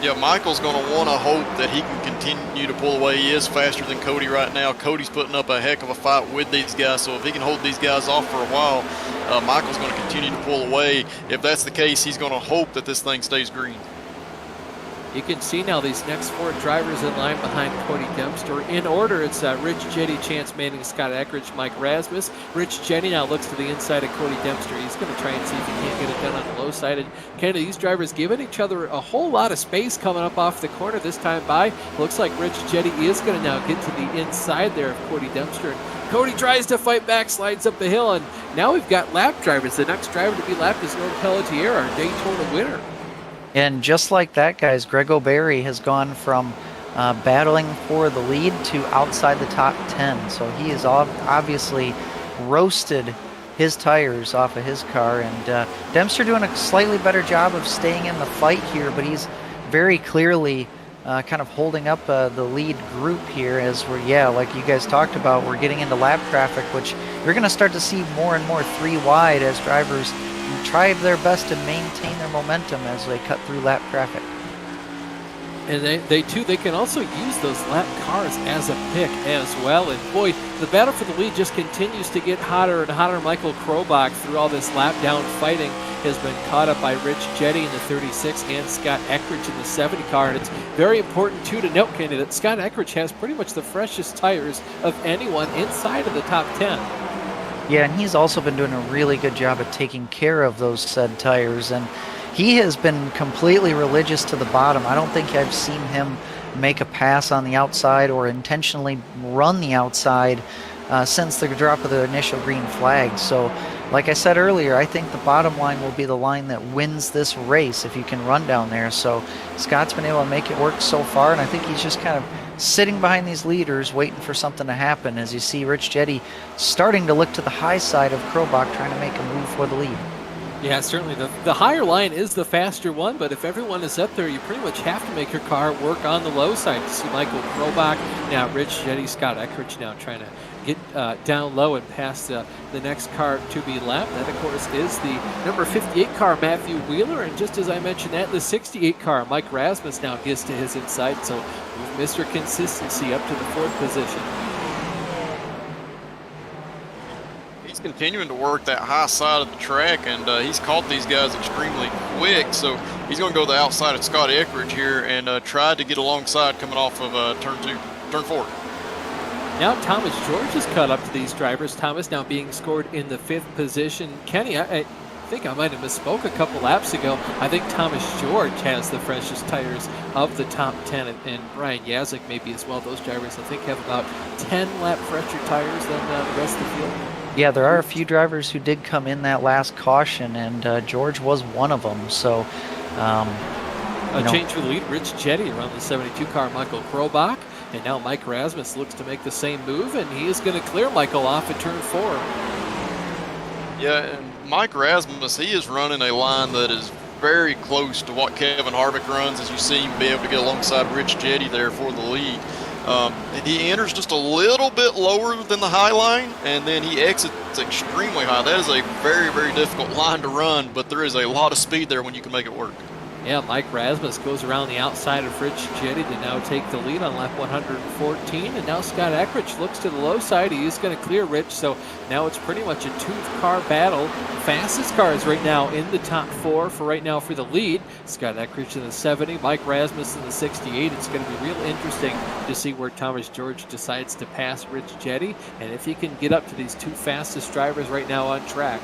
Yeah, Michael's going to want to hope that he can continue to pull away. He is faster than Cody right now. Cody's putting up a heck of a fight with these guys, so if he can hold these guys off for a while, Michael's going to continue to pull away. If that's the case, he's going to hope that this thing stays green. You can see now these next 4 drivers in line behind Cody Dempster. In order, it's Rich Jetty, Chance Manning, Scott Eckridge, Mike Rasmus. Rich Jetty now looks to the inside of Cody Dempster. He's going to try and see if he can't get it done on the low side. And Kenny, these drivers giving each other a whole lot of space coming up off the corner this time by. Looks like Rich Jetty is going to now get to the inside there of Cody Dempster. And Cody tries to fight back, slides up the hill, and now we've got lap drivers. The next driver to be lapped is Norm Pelletier, our Daytona winner. And just like that, guys, Greg O'Barry has gone from battling for the lead to outside the top 10. So he has obviously roasted his tires off of his car. And Dempster doing a slightly better job of staying in the fight here, but he's very clearly kind of holding up the lead group here as we're, like you guys talked about, we're getting into lap traffic, which you're going to start to see more and more 3 wide as drivers try their best to maintain their momentum as they cut through lap traffic. And they can also use those lap cars as a pick as well. And boy, the battle for the lead just continues to get hotter and hotter. Michael Krobach, through all this lap down fighting, has been caught up by Rich Jetty in the 36 and Scott Eckridge in the 70 car. And it's very important, too, to note, Kenny, that Scott Eckridge has pretty much the freshest tires of anyone inside of the top 10. Yeah, and he's also been doing a really good job at taking care of those said tires. And he has been completely religious to the bottom. I don't think I've seen him make a pass on the outside or intentionally run the outside since the drop of the initial green flag. So, like I said earlier, I think the bottom line will be the line that wins this race if you can run down there. So Scott's been able to make it work so far, and I think he's just kind of sitting behind these leaders waiting for something to happen as you see Rich Jetty starting to look to the high side of Krobach, trying to make a move for the lead. Yeah, certainly the higher line is the faster one, but if everyone is up there, you pretty much have to make your car work on the low side. You see Michael Krobach, now Rich Jetty, Scott Eckridge now trying to get down low and past the next car to be lapped. That, of course, is the number 58 car, Matthew Wheeler, and just as I mentioned that, the 68 car, Mike Rasmus, now gets to his inside, so Mr. Consistency up to the 4th position. He's continuing to work that high side of the track, and he's caught these guys extremely quick, so he's going to go to the outside of Scott Eckridge here and try to get alongside coming off of turn 4. Now Thomas George is caught up to these drivers. Thomas now being scored in the 5th position. Kenny, I think I might have misspoke a couple laps ago. I think Thomas George has the freshest tires of the top 10, and Brian Yazik maybe as well. Those drivers, I think, have about 10 lap fresher tires than the rest of the field. Yeah, there are a few drivers who did come in that last caution, and George was one of them. So, change for the lead. Rich Jetty around the 72 car, Michael Krobach. And now Mike Rasmus looks to make the same move, and he is going to clear Michael off at turn 4. Yeah, and Mike Rasmus, he is running a line that is very close to what Kevin Harvick runs, as you see him be able to get alongside Rich Jetty there for the lead. He enters just a little bit lower than the high line, and then he exits extremely high. That is a very, very difficult line to run, but there is a lot of speed there when you can make it work. Yeah, Mike Rasmus goes around the outside of Rich Jetty to now take the lead on lap 114. And now Scott Eckridge looks to the low side. He is going to clear Rich, so now it's pretty much a 2-car battle. Fastest cars right now in the top 4 for right now for the lead. Scott Eckridge in the 70, Mike Rasmus in the 68. It's going to be real interesting to see where Thomas George decides to pass Rich Jetty, and if he can get up to these 2 fastest drivers right now on track.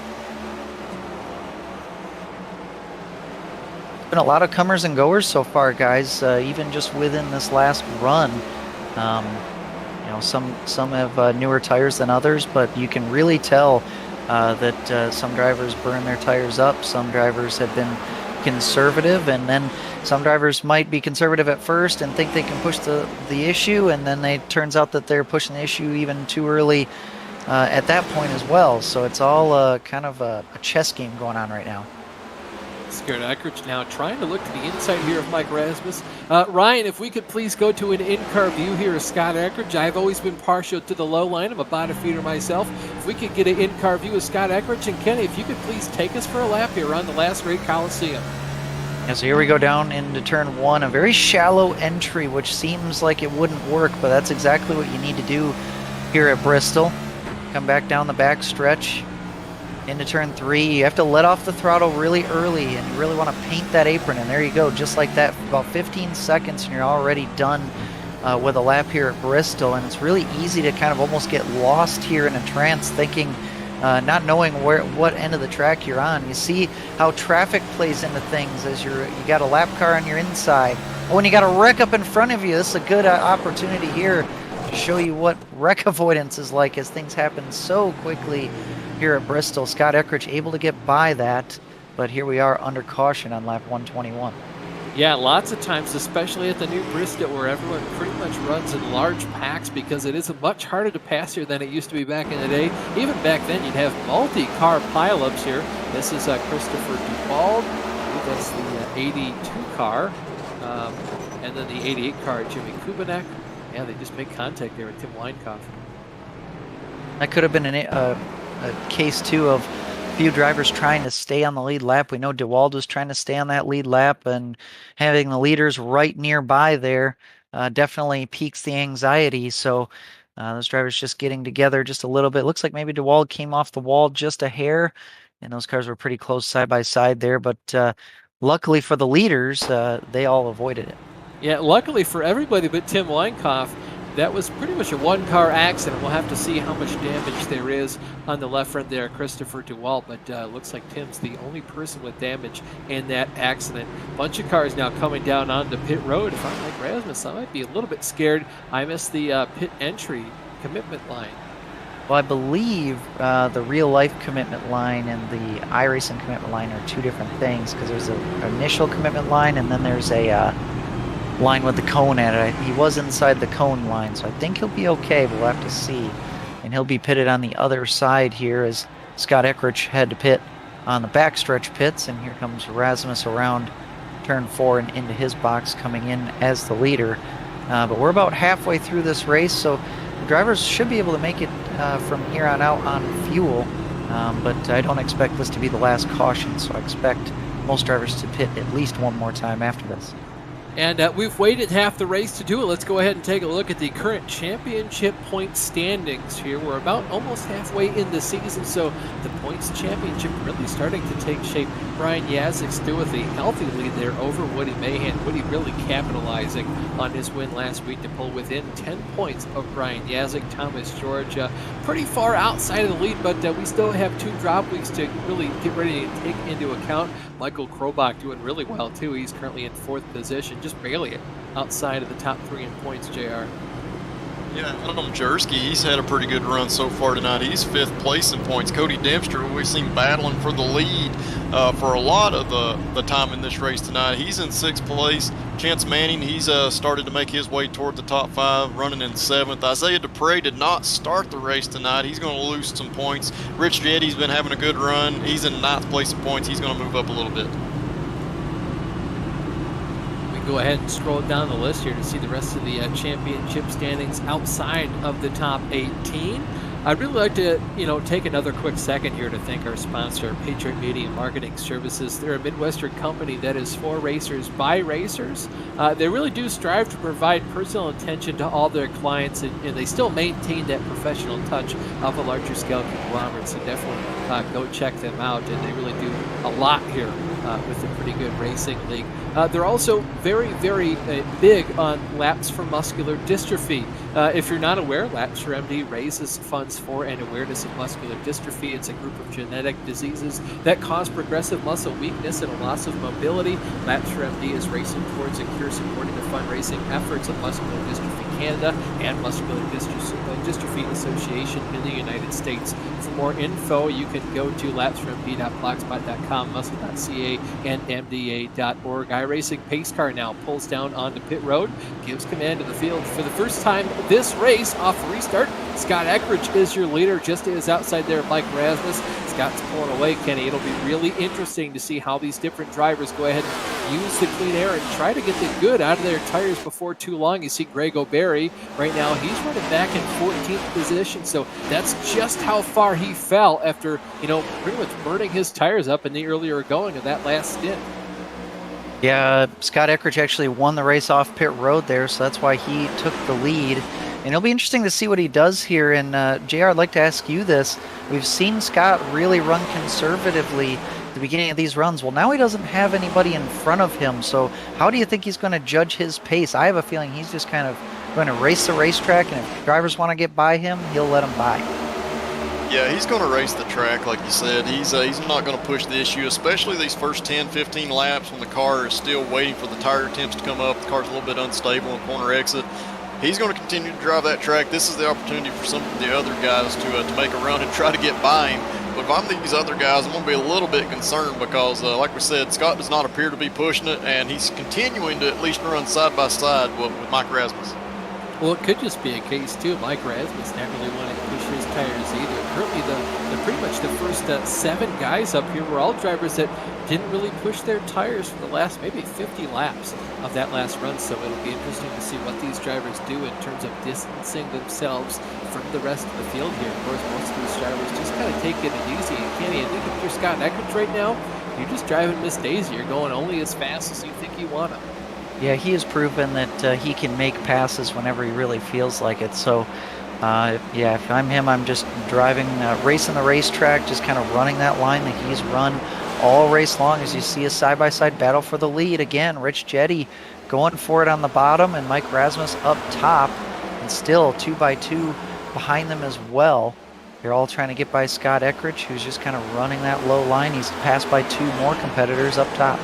Been a lot of comers and goers so far, guys, even just within this last run. Some have newer tires than others, but you can really tell that some drivers burn their tires up, some drivers have been conservative, and then some drivers might be conservative at first and think they can push the issue, and then it turns out that they're pushing the issue even too early at that point as well. So it's all kind of a chess game going on right now. Scott Eckridge now trying to look to the inside here of Mike Rasmus. Ryan, if we could please go to an in-car view here of Scott Eckridge. I've always been partial to the low line. I'm a bottom feeder myself. If we could get an in-car view of Scott Eckridge. And Kenny, if you could please take us for a lap here around the last great Coliseum. Yeah, so here we go down into turn 1, a very shallow entry, which seems like it wouldn't work, but that's exactly what you need to do here at Bristol. Come back down the back stretch. Into turn 3, you have to let off the throttle really early, and you really want to paint that apron, and there you go, just like that, about 15 seconds, and you're already done with a lap here at Bristol. And it's really easy to kind of almost get lost here in a trance, thinking, not knowing what end of the track you're on. You see how traffic plays into things as you got a lap car on your inside. Oh, and you got a wreck up in front of you. This is a good opportunity here to show you what wreck avoidance is like, as things happen so quickly here at Bristol. Scott Eckrich able to get by that, but here we are under caution on lap 121. Yeah, lots of times, especially at the new Bristol, where everyone pretty much runs in large packs, because it is much harder to pass here than it used to be back in the day. Even back then, you'd have multi-car pileups here. This is Christopher Duval. That's the 82 car. And then the 88 car, Jimmy Kubanek. Yeah, they just make contact there with Tim Weinkauf. That could have been a case, too, of a few drivers trying to stay on the lead lap. We know DeWald was trying to stay on that lead lap, and having the leaders right nearby there definitely piques the anxiety. So those drivers just getting together just a little bit. Looks like maybe DeWald came off the wall just a hair, and those cars were pretty close side by side there. But luckily for the leaders, they all avoided it. Yeah, luckily for everybody but Tim Weinkauf. That was pretty much a one-car accident. We'll have to see how much damage there is on the left front there, Christopher DeWalt, but looks like Tim's the only person with damage in that accident. Bunch of cars now coming down onto pit road. If I'm like Rasmus, I might be a little bit scared. I missed the pit entry commitment line. Well, I believe the real-life commitment line and the iRacing commitment line are two different things, because there's an initial commitment line, and then there's a line with the cone at it. He was inside the cone line, so I think he'll be okay, but we'll have to see. And he'll be pitted on the other side here, as Scott Eckrich had to pit on the backstretch pits, and here comes Rasmus around turn 4 and into his box, coming in as the leader. But we're about halfway through this race, so the drivers should be able to make it from here on out on fuel, but I don't expect this to be the last caution, so I expect most drivers to pit at least one more time after this. And we've waited half the race to do it. Let's go ahead and take a look at the current championship point standings here. We're about almost halfway in the season, so the points championship really starting to take shape. Brian Yazik still with a healthy lead there over Woody Mahan. Woody really capitalizing on his win last week to pull within 10 points of Brian Yazik. Thomas George pretty far outside of the lead, but we still have 2 drop weeks to really get ready to take into account. Michael Krobach doing really well, too. He's currently in 4th position, just barely outside of the top 3 in points, JR. Yeah, Adam Jersky, he's had a pretty good run so far tonight. He's 5th place in points. Cody Dempster, we've seen battling for the lead for a lot of the time in this race tonight. He's in 6th place. Chance Manning, he's started to make his way toward the top 5, running in 7th. Isaiah Dupre did not start the race tonight. He's going to lose some points. Rich Jetty's been having a good run. He's in 9th place in points. He's going to move up a little bit. Go ahead and scroll down the list here to see the rest of the championship standings outside of the top 18. I'd really like to, take another quick second here to thank our sponsor, Patriot Media and Marketing Services. They're a Midwestern company that is for racers by racers. They really do strive to provide personal attention to all their clients, and they still maintain that professional touch of a larger scale conglomerate. So definitely go check them out, and they really do a lot here with a pretty good racing league. They're also very, very big on Laps for Muscular Dystrophy. If you're not aware, Laps for MD raises funds for and awareness of muscular dystrophy. It's a group of genetic diseases that cause progressive muscle weakness and a loss of mobility. Laps for MD is racing towards a cure, supporting the fundraising efforts of Muscular Dystrophy Canada and Muscular Dystrophy Association in the United States. For more info, you can go to lapsformd.blogspot.com, muscle.ca, and mda.org. iRacing pace car now pulls down onto pit road, gives command of the field for the first time this race off restart. Scott Eckrich is your leader, just as outside there Mike Rasmus. Scott's pulling away, Kenny. It'll be really interesting to see how these different drivers go ahead and use the clean air and try to get the good out of their tires before too long. You see Greg O'Berry right now, he's running back in 14th position, so that's just how far he fell after, pretty much burning his tires up in the earlier going of that last stint. Yeah, Scott Eckrich actually won the race off pit road there, so that's why he took the lead. And it'll be interesting to see what he does here. And JR, I'd like to ask you this. We've seen Scott really run conservatively at the beginning of these runs. Well, now he doesn't have anybody in front of him. So how do you think he's going to judge his pace? I have a feeling he's just kind of going to race the racetrack, and if drivers want to get by him, he'll let them by. Yeah, he's going to race the track, like you said. He's not going to push the issue, especially these first 10, 15 laps when the car is still waiting for the tire temps to come up. The car's a little bit unstable in corner exit. He's going to continue to drive that track. This is the opportunity for some of the other guys to make a run and try to get by him. But if I'm these other guys, I'm going to be a little bit concerned because, like we said, Scott does not appear to be pushing it, and he's continuing to at least run side by side with Mike Rasmus. Well, it could just be a case, too. Mike Rasmus not really wanting to push his tires either. Currently, pretty much the first 7 guys up here were all drivers that didn't really push their tires for the last maybe 50 laps of that last run. So it'll be interesting to see what these drivers do in terms of distancing themselves from the rest of the field here. Of course, most of these drivers just kind of taking it easy. And Kenny, I think if you're Scott Eckert right now, you're just driving Miss Daisy. You're going only as fast as you think you want to. Yeah, he has proven that he can make passes whenever he really feels like it. So, yeah, if I'm him, I'm just driving, racing the racetrack, just kind of running that line that he's run all race long. As you see a side-by-side battle for the lead. Again, Rich Jetty going for it on the bottom, and Mike Rasmus up top, and still 2 by 2 behind them as well. They're all trying to get by Scott Eckert, who's just kind of running that low line. He's passed by 2 more competitors up top.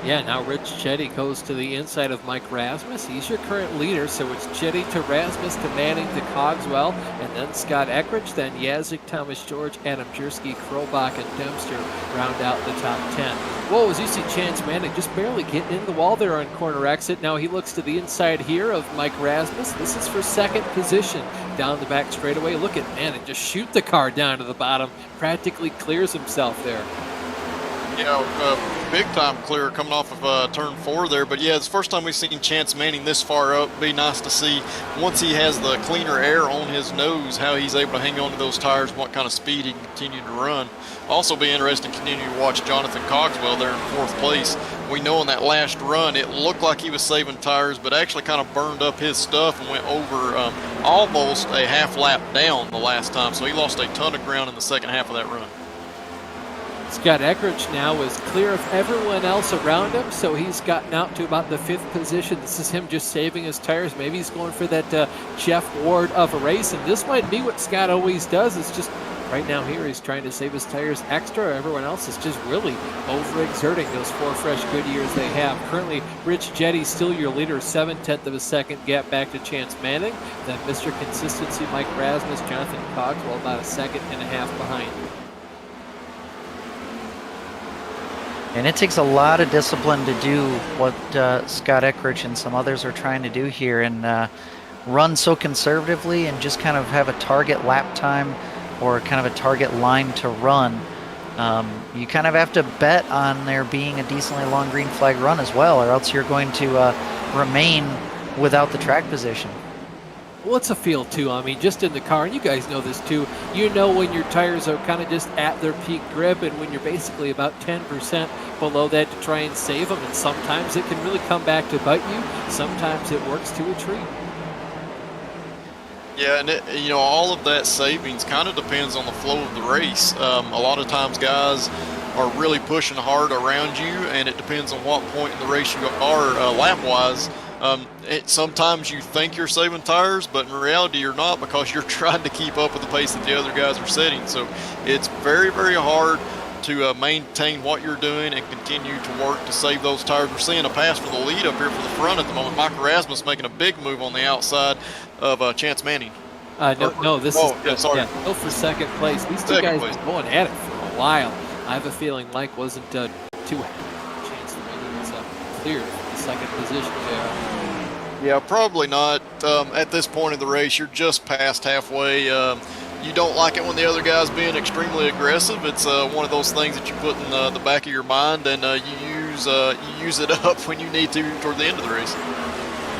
Yeah, now Rich Chetty goes to the inside of Mike Rasmus. He's your current leader, so it's Chetty to Rasmus to Manning to Cogswell, and then Scott Eckert, then Yazik, Thomas George, Adam Jersky, Krobach, and Dempster round out the top 10. Whoa, as you see Chance Manning just barely getting in the wall there on corner exit. Now he looks to the inside here of Mike Rasmus. This is for second position down the back straightaway. Look at Manning just shoot the car down to the bottom, practically clears himself there. Big time clear coming off of turn 4 there. But yeah, it's the first time we've seen Chance Manning this far up. Be nice to see once he has the cleaner air on his nose, how he's able to hang on to those tires and what kind of speed he can continue to run. Also be interesting to continue to watch Jonathan Cogswell there in 4th place. We know in that last run, it looked like he was saving tires, but actually kind of burned up his stuff and went over almost a half lap down the last time. So he lost a ton of ground in the second half of that run. Scott Eckert now is clear of everyone else around him, so he's gotten out to about the 5th position. This is him just saving his tires. Maybe he's going for that Jeff Ward of a race, and this might be what Scott always does. It's just right now here he's trying to save his tires extra. Everyone else is just really overexerting those 4 fresh Goodyears they have. Currently, Rich Jetty still your leader, 7/10 of a second gap back to Chance Manning. Then Mr. Consistency, Mike Rasmus, Jonathan Cogswell about a 1.5 seconds behind. And it takes a lot of discipline to do what Scott Eckert and some others are trying to do here, and run so conservatively and just kind of have a target lap time or kind of a target line to run. You kind of have to bet on there being a decently long green flag run as well, or else you're going to remain without the track position. Well, it's a feel, too. I mean, just in the car, and you guys know this, too. You know when your tires are kind of just at their peak grip and when you're basically about 10% below that to try and save them. And sometimes it can really come back to bite you. Sometimes it works to a treat. Yeah, and all of that savings kind of depends on the flow of the race. A lot of times guys are really pushing hard around you, and it depends on what point in the race you are lap-wise. Sometimes you think you're saving tires, but in reality you're not, because you're trying to keep up with the pace that the other guys are setting. So it's very, very hard to maintain what you're doing and continue to work to save those tires. We're seeing a pass for the lead up here for the front at the moment. Mike Rasmus making a big move on the outside of Chance Manning. No, this is sorry. Go for second place. These two guys have been going at it for a while. I have a feeling Mike wasn't too happy. Chance Manning was clear for the second position there. Yeah, probably not. At this point in the race, you're just past halfway. You don't like it when the other guy's being extremely aggressive. It's one of those things that you put in the back of your mind, and you use it up when you need to toward the end of the race.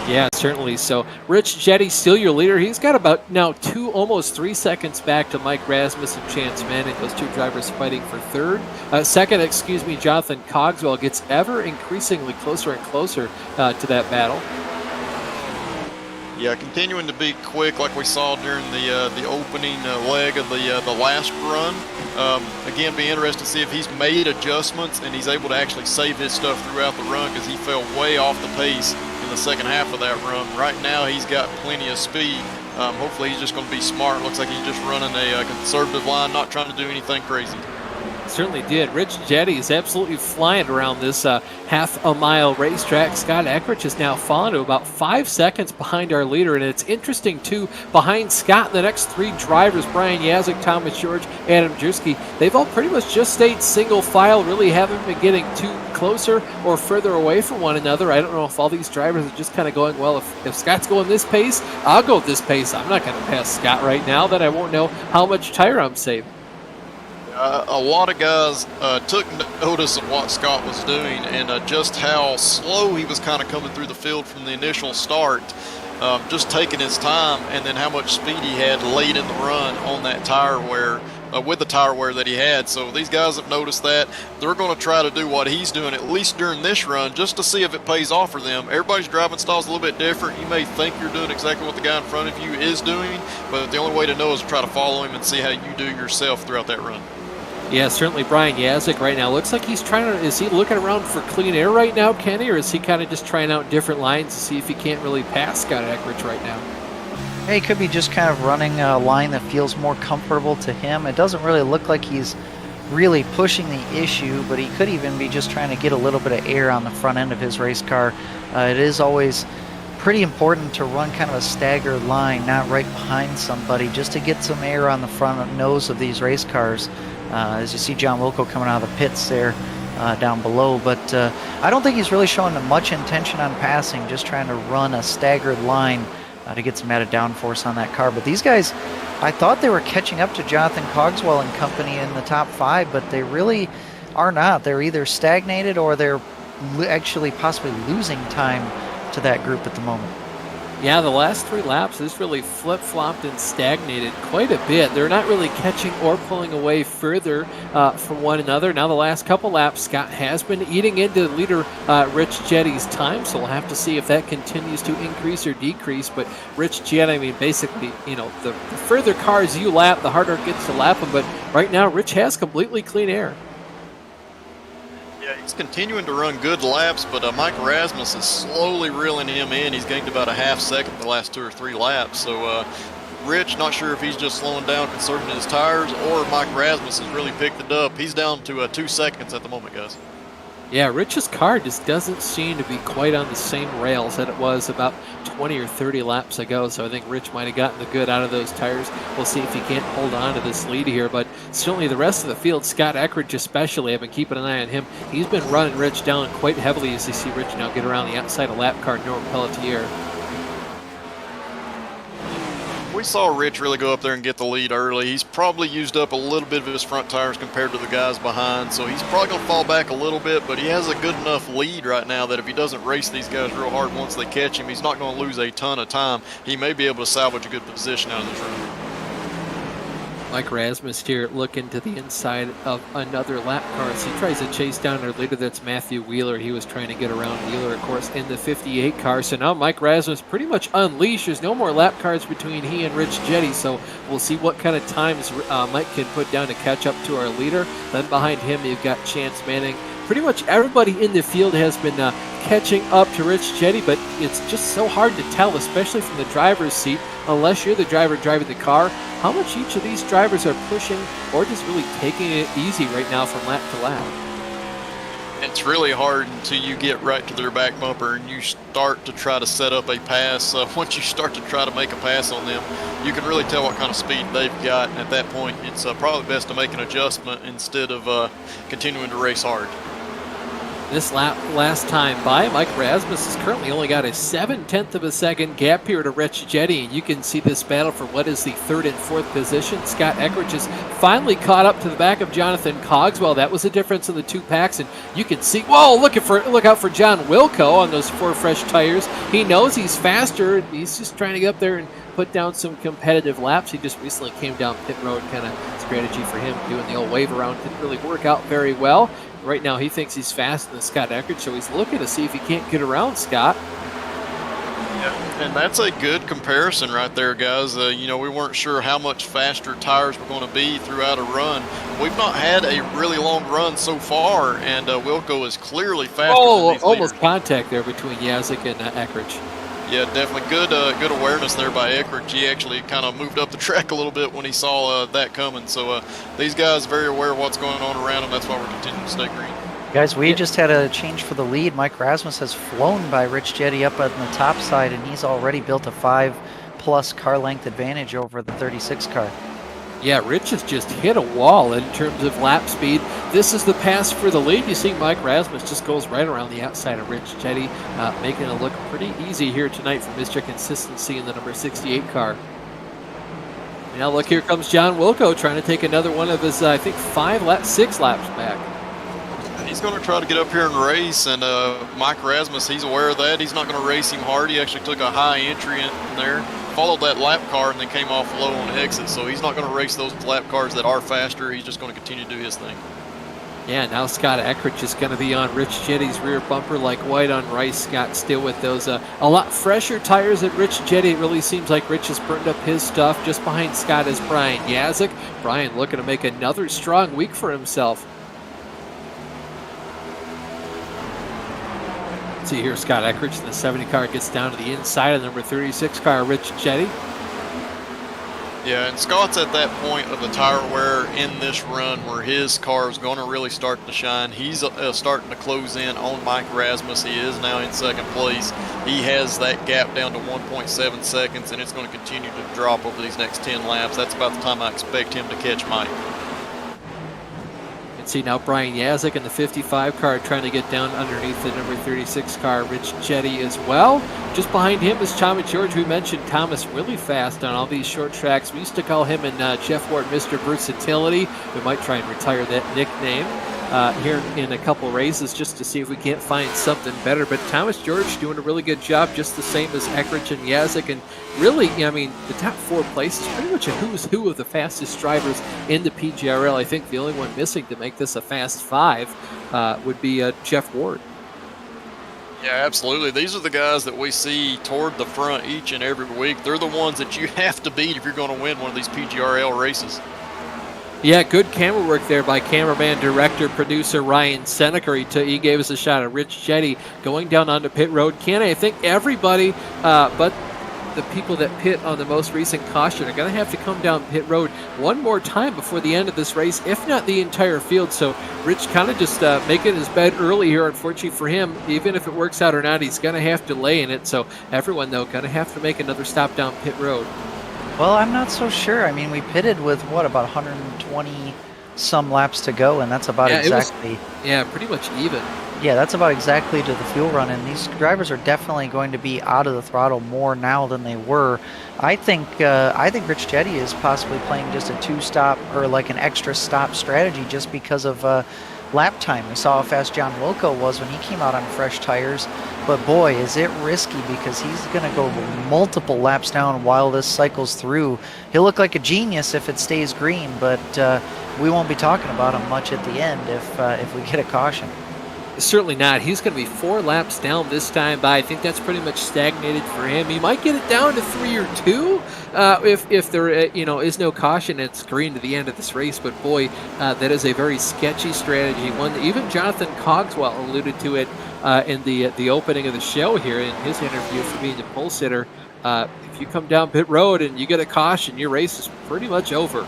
Yeah, certainly. So Rich Jetty still your leader. He's got about now almost 3 seconds back to Mike Rasmus and Chance Manning. Those two drivers fighting for second. Jonathan Cogswell gets ever increasingly closer and closer to that battle. Yeah, continuing to be quick like we saw during the opening leg of the last run. Again, be interested to see if he's made adjustments and he's able to actually save his stuff throughout the run, because he fell way off the pace in the second half of that run. Right now, he's got plenty of speed. Hopefully, he's just going to be smart. Looks like he's just running a conservative line, not trying to do anything crazy. Certainly did. Rich Jetty is absolutely flying around this half-a-mile racetrack. Scott Eckrich is now fallen to about 5 seconds behind our leader, and it's interesting, too, behind Scott, the next three drivers, Brian Yazik, Thomas George, Adam Jerski, they've all pretty much just stayed single file, really haven't been getting too closer or further away from one another. I don't know if all these drivers are just kind of going, well, if Scott's going this pace, I'll go this pace. I'm not going to pass Scott right now, then I won't know how much tire I'm saving. A lot of guys took notice of what Scott was doing and just how slow he was kind of coming through the field from the initial start, just taking his time, and then how much speed he had late in the run on that tire wear, with the tire wear that he had. So these guys have noticed that. They're going to try to do what he's doing, at least during this run, just to see if it pays off for them. Everybody's driving style is a little bit different. You may think you're doing exactly what the guy in front of you is doing, but the only way to know is to try to follow him and see how you do yourself throughout that run. Yeah, certainly Brian Yazik right now looks like he's trying to, is he looking around for clean air right now, Kenny, or is he kind of just trying out different lines to see if he can't really pass Scott Eckrich right now? Hey, he could be just kind of running a line that feels more comfortable to him. It doesn't really look like he's really pushing the issue, but he could even be just trying to get a little bit of air on the front end of his race car. It is always pretty important to run kind of a staggered line, not right behind somebody, just to get some air on the front nose of these race cars. As you see John Wilco coming out of the pits there down below. But I don't think he's really showing much intention on passing, just trying to run a staggered line to get some added downforce on that car. But these guys, I thought they were catching up to Jonathan Cogswell and company in the top five, but they really are not. They're either stagnated or they're actually possibly losing time to that group at the moment. Yeah, the last three laps has really flip-flopped and stagnated quite a bit. They're not really catching or pulling away further from one another. Now the last couple laps, Scott has been eating into leader Rich Jetty's time, so we'll have to see if that continues to increase or decrease. But Rich Jetty, I mean, basically, you know, the further cars you lap, the harder it gets to lap them. But right now, Rich has completely clean air. Yeah, he's continuing to run good laps, but Mike Rasmus is slowly reeling him in. He's gained about a half second the last 2 or 3 laps. So Rich, not sure if he's just slowing down, conserving his tires, or Mike Rasmus has really picked it up. He's down to 2 seconds at the moment, guys. Yeah, Rich's car just doesn't seem to be quite on the same rails that it was about 20 or 30 laps ago, so I think Rich might have gotten the good out of those tires. We'll see if he can't hold on to this lead here, but certainly the rest of the field, Scott Eckrich especially, I've been keeping an eye on him. He's been running Rich down quite heavily as you see Rich now get around the outside of lap car Norm Pelletier. We saw Rich really go up there and get the lead early. He's probably used up a little bit of his front tires compared to the guys behind, so he's probably going to fall back a little bit, but he has a good enough lead right now that if he doesn't race these guys real hard once they catch him, he's not going to lose a ton of time. He may be able to salvage a good position out of this run. Mike Rasmus here looking to the inside of another lap car as he tries to chase down our leader. That's Matthew Wheeler. He was trying to get around Wheeler, of course, in the 58 car. So now Mike Rasmus pretty much unleashed. There's no more lap cars between he and Rich Jetty, so we'll see what kind of times Mike can put down to catch up to our leader. Then behind him, you've got Chance Manning. Pretty much everybody in the field has been catching up to Rich Jetty, but it's just so hard to tell, especially from the driver's seat, unless you're the driver driving the car, how much each of these drivers are pushing or just really taking it easy right now from lap to lap. It's really hard until you get right to their back bumper and you start to try to set up a pass. Once you start to try to make a pass on them, you can really tell what kind of speed they've got. And at that point, it's probably best to make an adjustment instead of continuing to race hard. This lap last time by, Mike Rasmus has currently only got a 7/10 of a second gap here to Rich Jetty, and you can see this battle for what is the 3rd and 4th position. Scott Eckrich has finally caught up to the back of Jonathan Cogswell. That was the difference in the 2 packs, and you can see, whoa, look out for John Wilco on those 4 fresh tires. He knows he's faster, and he's just trying to get up there and put down some competitive laps. He just recently came down pit road, kind of strategy for him, doing the old wave around. Didn't really work out very well. Right now, he thinks he's faster than Scott Eckrich, so he's looking to see if he can't get around Scott. Yeah, And that's a good comparison right there, guys. You know, we weren't sure how much faster tires were going to be throughout a run. We've not had a really long run so far, and Wilco is clearly faster than these almost leaders. contact there between Yazik and Eckridge. Yeah, definitely good awareness there by Eckridge. He actually kind of moved up the track a little bit when he saw that coming. So these guys are very aware of what's going on around them. That's why we're continuing to stay green. Guys, we just had a change for the lead. Mike Rasmus has flown by Rich Jetty up on the top side, and he's already built a 5+ car length advantage over the 36 car. Yeah, Rich has just hit a wall in terms of lap speed. This is the pass for the lead. You see Mike Rasmus just goes right around the outside of Rich Jetty, making it look pretty easy here tonight for Mr. Consistency in the number 68 car. Now look, here comes John Wilco trying to take another one of his, I think, 6 laps back. He's going to try to get up here and race, and Mike Rasmus, he's aware of that. He's not going to race him hard. He actually took a high entry in there, followed that lap car, and then came off low on exit. So he's not going to race those lap cars that are faster. He's just going to continue to do his thing. Yeah, now Scott Eckridge is going to be on Rich Jetty's rear bumper like white on rice. Scott still with those a lot fresher tires at Rich Jetty. It really seems like Rich has burned up his stuff. Just behind Scott is Brian Yazik. Brian looking to make another strong week for himself. See here, Scott Eckridge in the 70 car gets down to the inside of the number 36 car, Rich Jetty. Yeah, and Scott's at that point of the tire wear in this run where his car is going to really start to shine. He's starting to close in on Mike Rasmus. He is now in second place. He has that gap down to 1.7 seconds, and it's going to continue to drop over these next 10 laps. That's about the time I expect him to catch Mike. You can see now Brian Yazik in the 55 car trying to get down underneath the number 36 car, Rich Jetty as well. Just behind him is Thomas George. We mentioned Thomas really fast on all these short tracks. We used to call him and Jeff Ward Mr. Versatility. We might try and retire that nickname here in a couple races just to see if we can't find something better. But Thomas George doing a really good job, just the same as Eckridge and Yazik. And really, I mean, the top 4 places, pretty much a who's who of the fastest drivers in the PGRL. I think the only one missing to make this a fast 5 would be Jeff Ward. Yeah, absolutely. These are the guys that we see toward the front each and every week. They're the ones that you have to beat if you're going to win one of these PGRL races. Yeah, good camera work there by cameraman, director, producer Ryan Seneca. He gave us a shot of Rich Jetty going down onto pit road. I think everybody but the people that pit on the most recent caution are going to have to come down pit road one more time before the end of this race, if not the entire field. So Rich kind of just making his bed early here. Unfortunately for him, even if it works out or not, he's going to have to lay in it. So everyone, though, going to have to make another stop down pit road. Well, I'm not so sure. I mean, we pitted with, what, about 120 some laps to go, and that's about exactly... pretty much even. Yeah, that's about exactly to the fuel run, and these drivers are definitely going to be out of the throttle more now than they were. I think Rich Jetty is possibly playing just a 2-stop or like an extra stop strategy just because of lap time. We saw how fast John Wilco was when he came out on fresh tires, but boy, is it risky because he's going to go multiple laps down while this cycles through. He'll look like a genius if it stays green, but we won't be talking about him much at the end if we get a caution. Certainly not. He's going to be 4 laps down this time by. I think that's pretty much stagnated for him. He might get it down to 3 or 2 if there is no caution. It's green to the end of this race. But boy, that is a very sketchy strategy. One that even Jonathan Cogswell alluded to it in the opening of the show here in his interview for being the pole sitter. If you come down pit road and you get a caution, your race is pretty much over.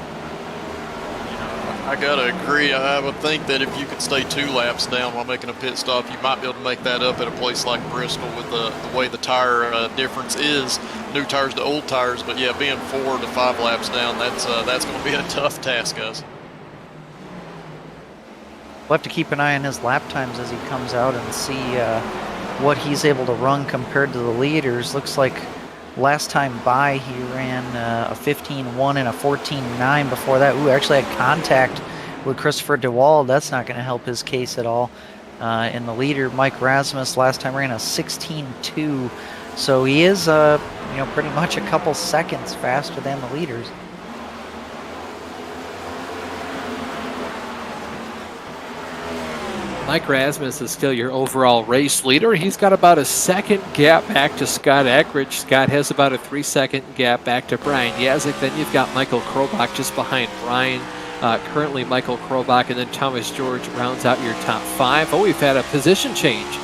I gotta agree. I would think that if you could stay 2 laps down while making a pit stop, you might be able to make that up at a place like Bristol with the way the tire difference is, new tires to old tires. But yeah, being 4 to 5 laps down, that's going to be a tough task, guys. We'll have to keep an eye on his lap times as he comes out and see what he's able to run compared to the leaders. Looks like last time by, he ran a 15.1 and a 14.9 before that. Ooh, actually had contact with Christopher DeWald. That's not going to help his case at all. And the leader, Mike Rasmus, last time ran a 16.2. So he is, pretty much a couple seconds faster than the leaders. Mike Rasmus is still your overall race leader. He's got about a second gap back to Scott Eckridge. Scott has about a 3-second gap back to Brian Yazik. Then you've got Michael Krobach just behind Brian. Currently Michael Krobach, and then Thomas George rounds out your top 5. Oh, we've had a position change.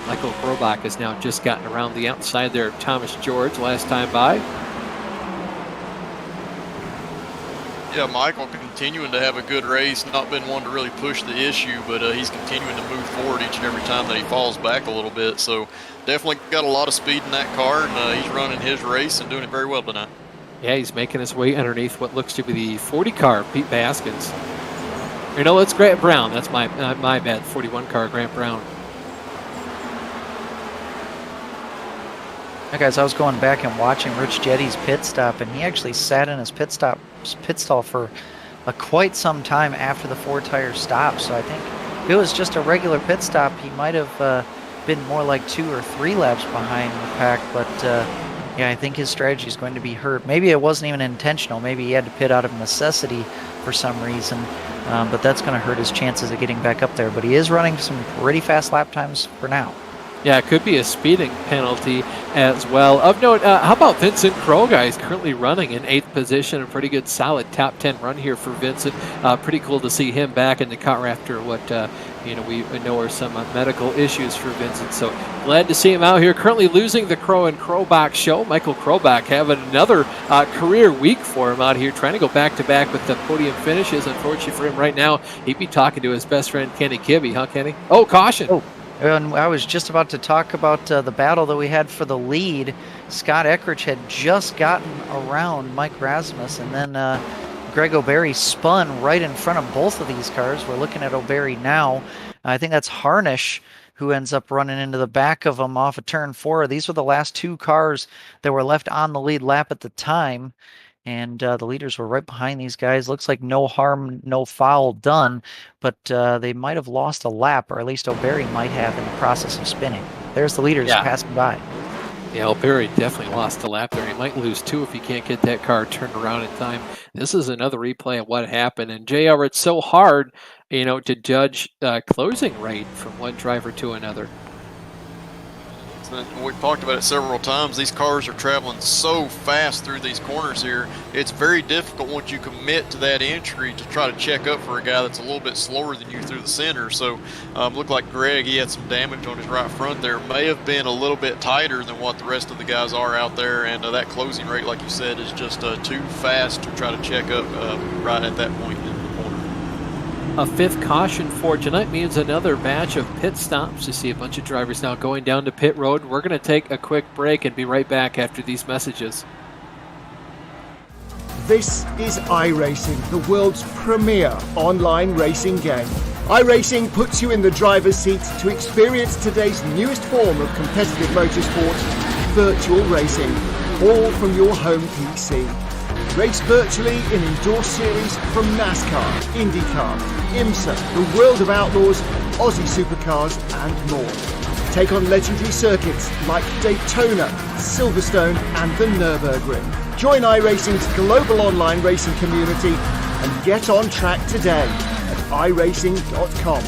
Michael Krobach has now just gotten around the outside there of Thomas George last time by. Yeah, Michael continuing to have a good race. Not been one to really push the issue, but he's continuing to move forward each and every time that he falls back a little bit. So definitely got a lot of speed in that car, and he's running his race and doing it very well tonight. Yeah, he's making his way underneath what looks to be the 40 car, Pete Baskins. You know, it's Grant Brown. That's my bad. 41 car, Grant Brown. Yeah, guys, I was going back and watching Rich Jetty's pit stop, and he actually sat in his pit stall for quite some time after the 4-tire stop. So I think if it was just a regular pit stop, he might have been more like 2 or 3 laps behind the pack. But yeah, I think his strategy is going to be hurt. Maybe it wasn't even intentional. Maybe he had to pit out of necessity for some reason. But that's going to hurt his chances of getting back up there. But he is running some pretty fast lap times for now. Yeah, it could be a speeding penalty as well. Of note, how about Vincent Kroga? He's currently running in 8th position. A pretty good, solid top 10 run here for Vincent. Pretty cool to see him back in the car after what we know are some medical issues for Vincent. So glad to see him out here. Currently losing the Crow and Krobach show. Michael Krobach having another career week for him out here, trying to go back-to-back with the podium finishes. Unfortunately for him right now, he'd be talking to his best friend Kenny Kibbe, huh, Kenny? Oh, caution! Oh. And I was just about to talk about the battle that we had for the lead. Scott Eckridge had just gotten around Mike Rasmus, and then Greg O'Berry spun right in front of both of these cars. We're looking at O'Berry now. I think that's Harnish who ends up running into the back of him off of turn 4. These were the last 2 cars that were left on the lead lap at the time. And the leaders were right behind these guys. Looks like no harm, no foul done, but they might have lost a lap, or at least O'Berry might have in the process of spinning. There's the leaders passing by. Yeah, O'Berry definitely lost a lap there. He might lose 2 if he can't get that car turned around in time. This is another replay of what happened. And JR, it's so hard, to judge closing rate from one driver to another. We've talked about it several times. These cars are traveling so fast through these corners here. It's very difficult once you commit to that entry to try to check up for a guy that's a little bit slower than you through the center. So looked like Greg, he had some damage on his right front there. May have been a little bit tighter than what the rest of the guys are out there. And that closing rate, like you said, is just too fast to try to check up right at that point in the corner. A 5th caution for tonight means another batch of pit stops. You see a bunch of drivers now going down to pit road. We're going to take a quick break and be right back after these messages. This is iRacing, the world's premier online racing game. iRacing puts you in the driver's seat to experience today's newest form of competitive motorsport, virtual racing, all from your home PC. Race virtually in indoor series from NASCAR, IndyCar, IMSA, the World of Outlaws, Aussie Supercars and more. Take on legendary circuits like Daytona, Silverstone and the Nürburgring. Join iRacing's global online racing community and get on track today at iRacing.com.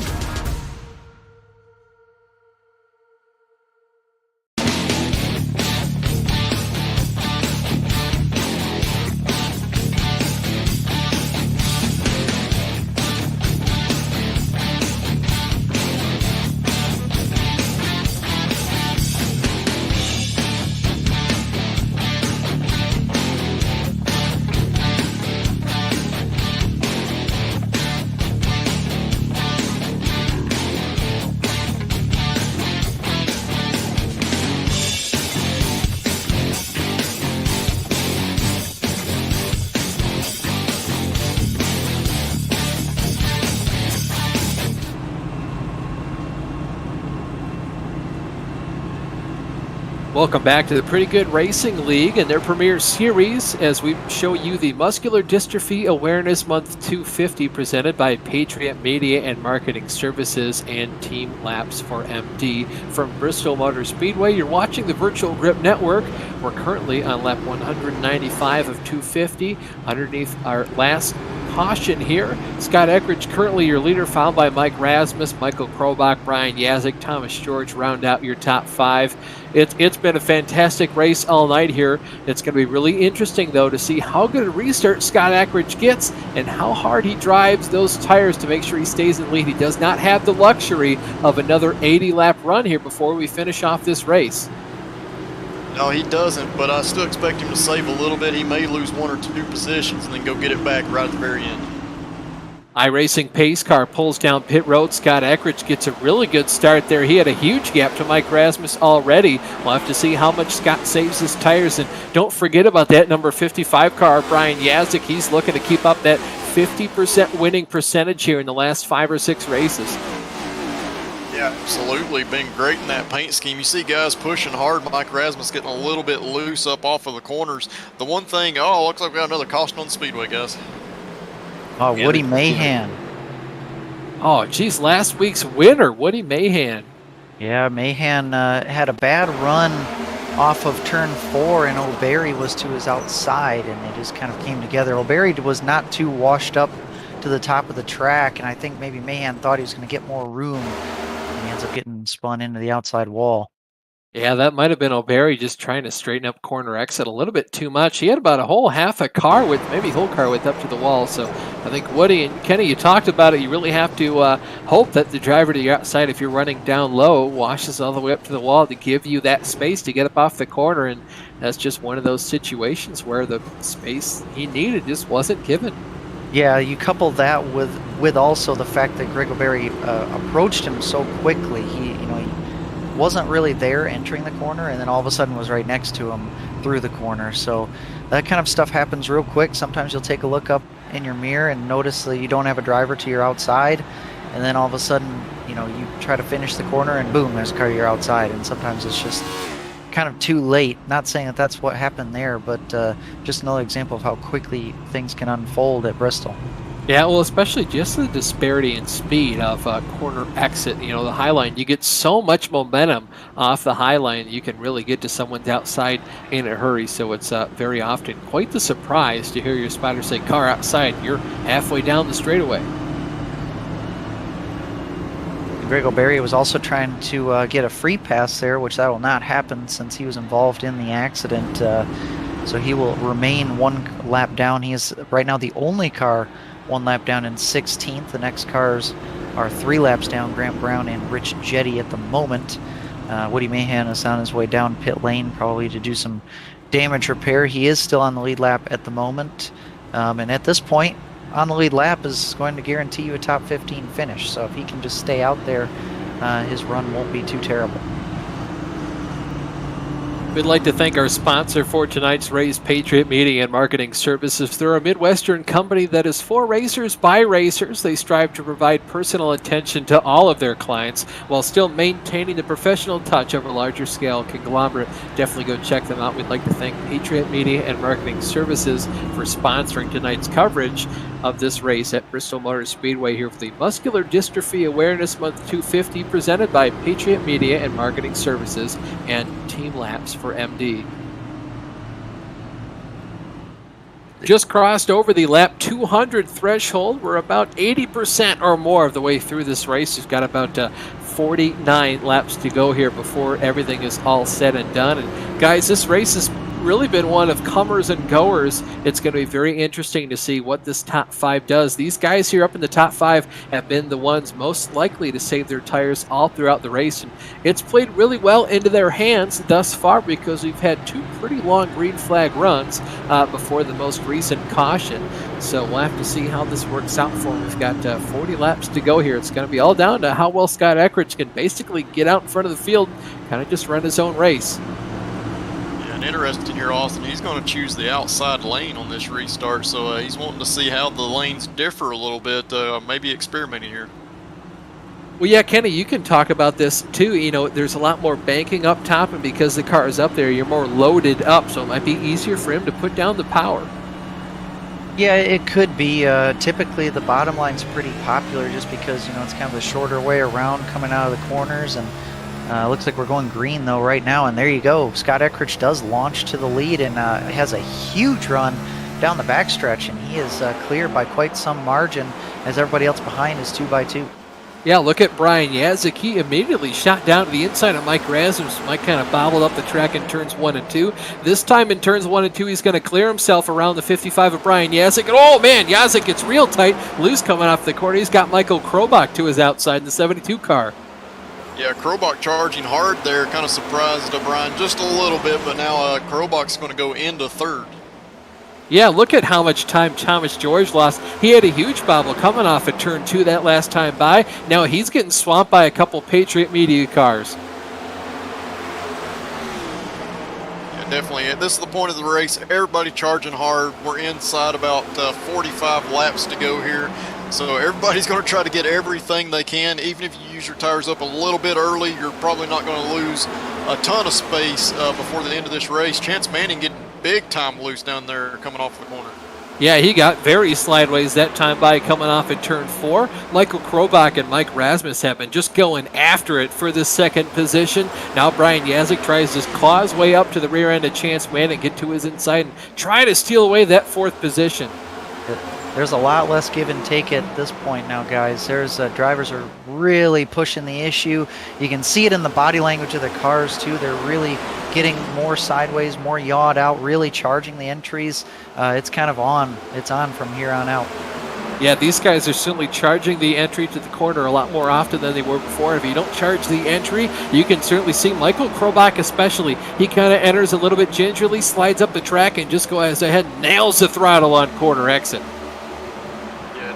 Welcome back to the Pretty Good Racing League and their premier series as we show you the Muscular Dystrophy Awareness Month 250 presented by Patriot Media and Marketing Services and Team Laps for MD. From Bristol Motor Speedway, you're watching the Virtual Grip Network. We're currently on lap 195 of 250 underneath our last caution here. Scott Eckridge currently your leader, followed by Mike Rasmus, Michael Krobach, Brian Yazik, Thomas George round out your top 5. It's been a fantastic race all night here. It's going to be really interesting, though, to see how good a restart Scott Eckridge gets and how hard he drives those tires to make sure he stays in the lead. He does not have the luxury of another 80-lap run here before we finish off this race. No, he doesn't, but I still expect him to save a little bit. He may lose 1 or 2 positions and then go get it back right at the very end. iRacing pace car pulls down pit road. Scott Eckridge gets a really good start there. He had a huge gap to Mike Rasmus already. We'll have to see how much Scott saves his tires. And don't forget about that number 55 car, Brian Yazik. He's looking to keep up that 50% winning percentage here in the last 5 or 6 races. Yeah, absolutely. Been great in that paint scheme. You see guys pushing hard. Mike Rasmus getting a little bit loose up off of the corners. The one thing, looks like we got another caution on the Speedway, guys. Oh, Woody Mahan. Oh, geez, last week's winner, Woody Mahan. Yeah, Mahan had a bad run off of turn 4, and O'Barry was to his outside, and they just kind of came together. O'Barry was not too washed up to the top of the track, and I think maybe Mahan thought he was going to get more room, and he ends up getting spun into the outside wall. Yeah, that might have been O'Barry just trying to straighten up corner exit a little bit too much. He had about a whole half a car width, maybe whole car width up to the wall. So I think Woody and Kenny, you talked about it. You really have to hope that the driver to your outside, if you're running down low, washes all the way up to the wall to give you that space to get up off the corner. And that's just one of those situations where the space he needed just wasn't given. Yeah, you couple that with also the fact that Greg O'Barry approached him so quickly. He wasn't really there entering the corner, and then all of a sudden was right next to him through the corner. So that kind of stuff happens real quick. Sometimes you'll take a look up in your mirror and notice that you don't have a driver to your outside, and then all of a sudden, you try to finish the corner and boom, there's a car to your outside. And sometimes it's just kind of too late. Not saying that that's what happened there, but just another example of how quickly things can unfold at Bristol. Yeah, well, especially just the disparity in speed of corner exit. The high line, you get so much momentum off the high line, you can really get to someone's outside in a hurry. So it's very often quite the surprise to hear your spotter say, car outside, you're halfway down the straightaway. Greg O'Barry was also trying to get a free pass there, which that will not happen since he was involved in the accident. So he will remain 1 lap down. He is right now the only car 1 lap down in 16th. The next cars are 3 laps down, Grant Brown and Rich Jetty at the moment. Woody Mahan is on his way down pit lane, probably to do some damage repair. He is still on the lead lap at the moment. And at this point, on the lead lap is going to guarantee you a top 15 finish. So if he can just stay out there, his run won't be too terrible. We'd like to thank our sponsor for tonight's race, Patriot Media and Marketing Services. They're a Midwestern company that is for racers by racers. They strive to provide personal attention to all of their clients while still maintaining the professional touch of a larger scale conglomerate. Definitely go check them out. We'd like to thank Patriot Media and Marketing Services for sponsoring tonight's coverage of this race at Bristol Motor Speedway here for the Muscular Dystrophy Awareness Month 250, presented by Patriot Media and Marketing Services and Team Laps for MD. Just crossed over the lap 200 threshold. We're about 80% or more of the way through this race. We've got about 49 laps to go here before everything is all said and done. And guys, this race has really been one of comers and goers. It's going to be very interesting to see what this top 5 does. These guys here up in the top 5 have been the ones most likely to save their tires all throughout the race, and it's played really well into their hands thus far because we've had 2 pretty long green flag runs before the most recent caution. So we'll have to see how this works out for them. We've got 40 laps to go here. It's going to be all down to how well Scott Eckridge can basically get out in front of the field, kind of just run his own race. Interesting here, Austin. He's going to choose the outside lane on this restart, so he's wanting to see how the lanes differ a little bit, maybe experimenting here. Well, yeah, Kenny, you can talk about this too. There's a lot more banking up top, and because the car is up there, you're more loaded up, so it might be easier for him to put down the power. Yeah, it could be. Typically, the bottom line's pretty popular just because, it's kind of the shorter way around coming out of the corners, and looks like we're going green though right now, and there you go. Scott Eckridge does launch to the lead and has a huge run down the backstretch, and he is clear by quite some margin as everybody else behind is 2x2. Yeah, look at Brian Yazik. He immediately shot down to the inside of Mike Rasmus. Mike kind of bobbled up the track in turns 1 and 2. This time in turns 1 and 2, he's going to clear himself around the 55 of Brian Yazik. And oh man, Yazik gets real tight, loose coming off the corner. He's got Michael Krobach to his outside in the 72 car. Yeah, Krobach charging hard there, kind of surprised Brian just a little bit, but now Krobach's going to go into third. Yeah, look at how much time Thomas George lost. He had a huge bobble coming off at turn 2 that last time by. Now he's getting swamped by a couple Patriot Media cars. Yeah, definitely. This is the point of the race. Everybody charging hard. We're inside about 45 laps to go here. So everybody's going to try to get everything they can. Even if you use your tires up a little bit early, you're probably not going to lose a ton of space before the end of this race. Chance Manning getting big time loose down there coming off the corner. Yeah, he got very slideways that time by coming off at turn 4. Michael Krobach and Mike Rasmus have been just going after it for the second position. Now Brian Yazik tries to claw his way up to the rear end of Chance Manning, get to his inside, and try to steal away that 4th position. There's a lot less give and take at this point now, guys. There's drivers are really pushing the issue. You can see it in the body language of the cars too. They're really getting more sideways, more yawed out, really charging the entries. It's kind of on. It's on from here on out. Yeah, these guys are certainly charging the entry to the corner a lot more often than they were before. If you don't charge the entry, you can certainly see Michael Krobach especially. He kind of enters a little bit gingerly, slides up the track, and just goes ahead and nails the throttle on corner exit.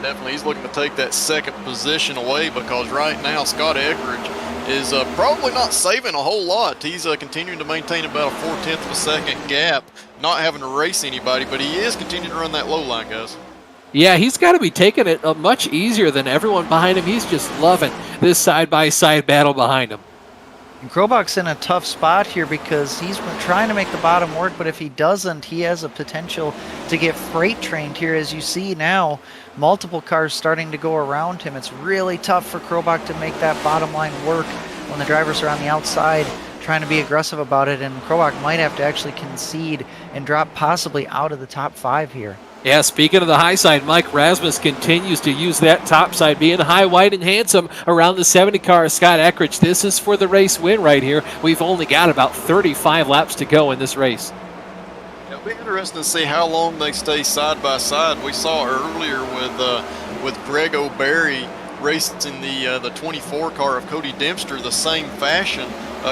Definitely, he's looking to take that second position away because right now Scott Eckridge is probably not saving a whole lot. He's continuing to maintain about a 0.4 of a second gap, not having to race anybody, but he is continuing to run that low line, guys. Yeah, he's got to be taking it much easier than everyone behind him. He's just loving this side-by-side battle behind him. And Krobach's in a tough spot here because he's trying to make the bottom work, but if he doesn't, he has a potential to get freight trained here. As you see now, multiple cars starting to go around him. It's really tough for Krobach to make that bottom line work when the drivers are on the outside trying to be aggressive about it, and Krobach might have to actually concede and drop possibly out of the top 5 here. Yeah, speaking of the high side, Mike Rasmus continues to use that top side, being high, wide, and handsome around the 70 car of Scott Eckridge. This is for the race win right here. We've only got about 35 laps to go in this race. It'll be interesting to see how long they stay side by side. We saw earlier with Greg O'Berry racing the 24 car of Cody Dempster the same fashion.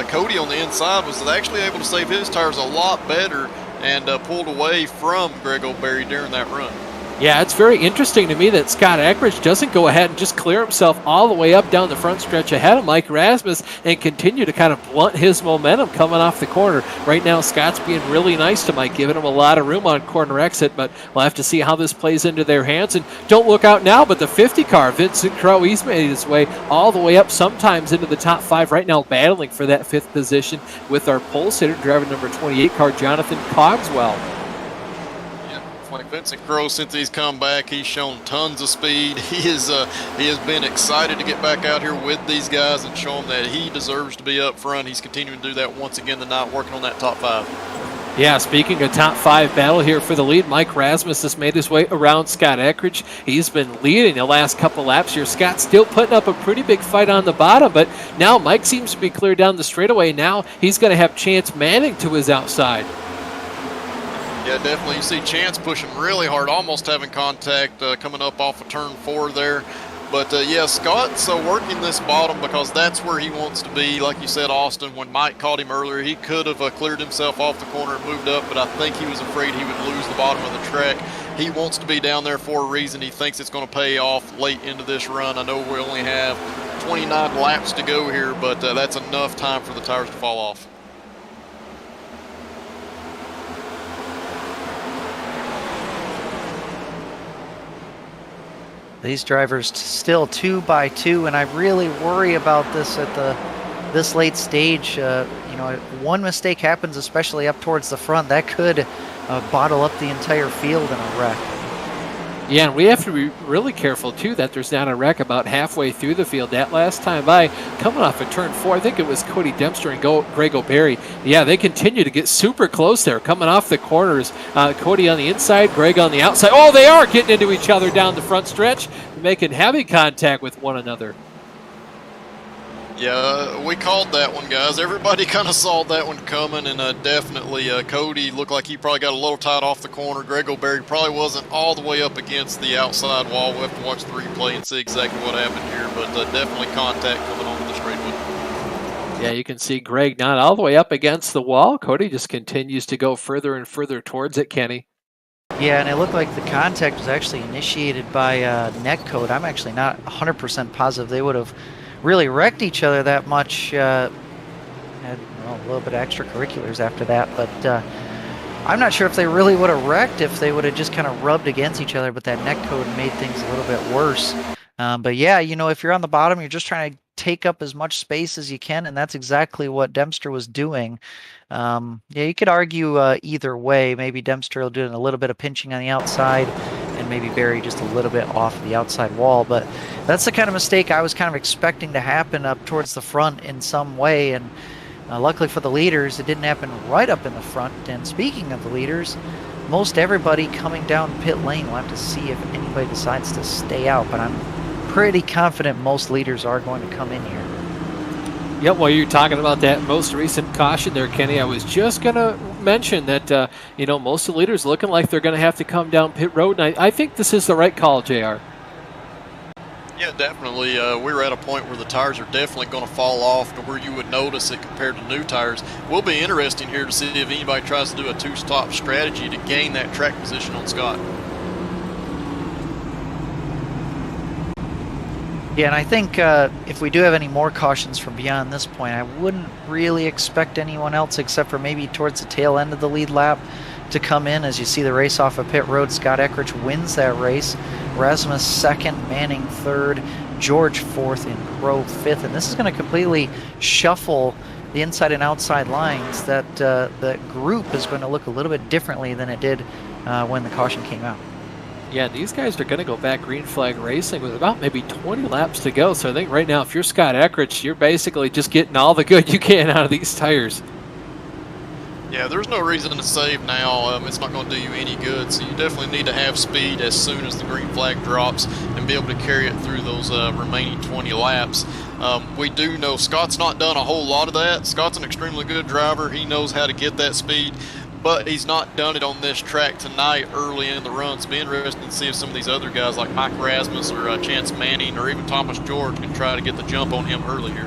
Cody on the inside was actually able to save his tires a lot better and pulled away from Greg O'Berry during that run. Yeah, it's very interesting to me that Scott Eckridge doesn't go ahead and just clear himself all the way up down the front stretch ahead of Mike Rasmus and continue to kind of blunt his momentum coming off the corner. Right now, Scott's being really nice to Mike, giving him a lot of room on corner exit, but we'll have to see how this plays into their hands. And don't look out now, but the 50 car, Vincent Crowe, he's made his way all the way up, sometimes into the top 5 right now, battling for that 5th position with our pole sitter, driver number 28 car, Jonathan Cogswell. Like Vincent Crowe, since he's come back, he's shown tons of speed. He has been excited to get back out here with these guys and show them that he deserves to be up front. He's continuing to do that once again tonight, working on that top 5. Yeah, speaking of top 5 battle here for the lead, Mike Rasmus has made his way around Scott Eckridge. He's been leading the last couple laps here. Scott's still putting up a pretty big fight on the bottom, but now Mike seems to be clear down the straightaway. Now he's going to have Chance Manning to his outside. Yeah, definitely. You see Chance pushing really hard, almost having contact coming up off of turn 4 there. But, yeah, Scott's working this bottom because that's where he wants to be. Like you said, Austin, when Mike caught him earlier, he could have cleared himself off the corner and moved up, but I think he was afraid he would lose the bottom of the track. He wants to be down there for a reason. He thinks it's going to pay off late into this run. I know we only have 29 laps to go here, but that's enough time for the tires to fall off. These drivers still 2 by 2, and I really worry about this at this late stage. One mistake happens, especially up towards the front, that could bottle up the entire field in a wreck. Yeah, and we have to be really careful, too, that there's not a wreck about halfway through the field. That last time by, coming off of turn 4, I think it was Cody Dempster and Greg O'Berry. Yeah, they continue to get super close there, coming off the corners. Cody on the inside, Greg on the outside. Oh, they are getting into each other down the front stretch, making heavy contact with one another. Yeah, we called that one, guys. Everybody kind of saw that one coming, and definitely Cody looked like he probably got a little tight off the corner. Greg O'Berry probably wasn't all the way up against the outside wall. We'll have to watch the replay and see exactly what happened here, but definitely contact coming onto the straightaway. Yeah, you can see Greg not all the way up against the wall. Cody just continues to go further and further towards it, Kenny. Yeah, and it looked like the contact was actually initiated by Netcode. I'm actually not 100% positive they would have really wrecked each other that much. Had a little bit of extracurriculars after that, but I'm not sure if they really would have wrecked if they would have just kind of rubbed against each other, but that Netcode made things a little bit worse. But yeah, if you're on the bottom, you're just trying to take up as much space as you can, and that's exactly what Dempster was doing. Yeah, you could argue either way. Maybe Dempster doing a little bit of pinching on the outside, and maybe Barry just a little bit off the outside wall. But that's the kind of mistake I was kind of expecting to happen up towards the front in some way. And luckily for the leaders, it didn't happen right up in the front. And speaking of the leaders, most everybody coming down pit lane will have to see if anybody decides to stay out. But I'm pretty confident most leaders are going to come in here. Yep, while you're talking about that most recent caution there, Kenny, I was just going to mention that, most of the leaders looking like they're going to have to come down pit road, and I think this is the right call, JR. Yeah, definitely. We're at a point where the tires are definitely going to fall off to where you would notice it compared to new tires. Will be interesting here to see if anybody tries to do a two-stop strategy to gain that track position on Scott. Yeah, and I think if we do have any more cautions from beyond this point, I wouldn't really expect anyone else except for maybe towards the tail end of the lead lap to come in. As you see the race off of pit road, Scott Eckrich wins that race. Rasmus second, Manning third, George fourth, and Crow fifth. And this is going to completely shuffle the inside and outside lines. That the group is going to look a little bit differently than it did when the caution came out. Yeah, these guys are going to go back green flag racing with about maybe 20 laps to go. So I think right now, if you're Scott Eckrich, you're basically just getting all the good you can out of these tires. Yeah, there's no reason to save now. It's not going to do you any good. So you definitely need to have speed as soon as the green flag drops and be able to carry it through those remaining 20 laps. We do know Scott's not done a whole lot of that. Scott's an extremely good driver. He knows how to get that speed, but he's not done it on this track tonight early in the run. So it'll be interesting to see if some of these other guys like Mike Rasmus or Chance Manning or even Thomas George can try to get the jump on him early here.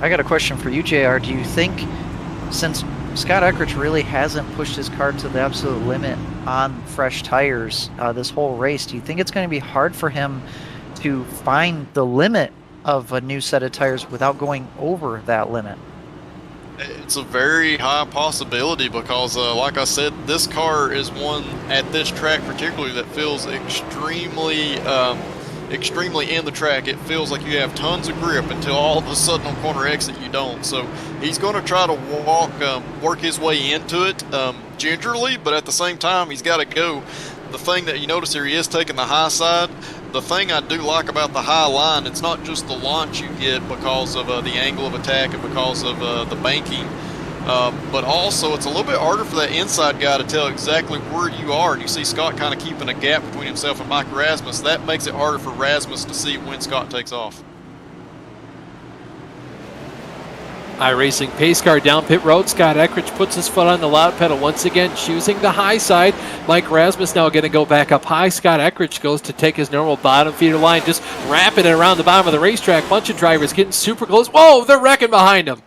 I got a question for you, JR. Do you think, since Scott Eckrich really hasn't pushed his car to the absolute limit on fresh tires this whole race, do you think it's going to be hard for him to find the limit of a new set of tires without going over that limit? It's a very high possibility because, like I said, this car is one at this track particularly that feels extremely in the track. It feels like you have tons of grip until all of a sudden on corner exit you don't. So he's going to try to work his way into it gingerly, but at the same time he's got to go. The thing that you notice here, he is taking the high side. The thing I do like about the high line, it's not just the launch you get because of the angle of attack and because of the banking, but also it's a little bit harder for that inside guy to tell exactly where you are. And you see Scott kind of keeping a gap between himself and Mike Rasmus. That makes it harder for Rasmus to see when Scott takes off. iRacing pace car down pit road. Scott Eckrich puts his foot on the loud pedal once again, choosing the high side. Mike Rasmus now going to go back up high. Scott Eckrich goes to take his normal bottom feeder line, just wrapping it around the bottom of the racetrack. Bunch of drivers getting super close. Whoa, they're wrecking behind him.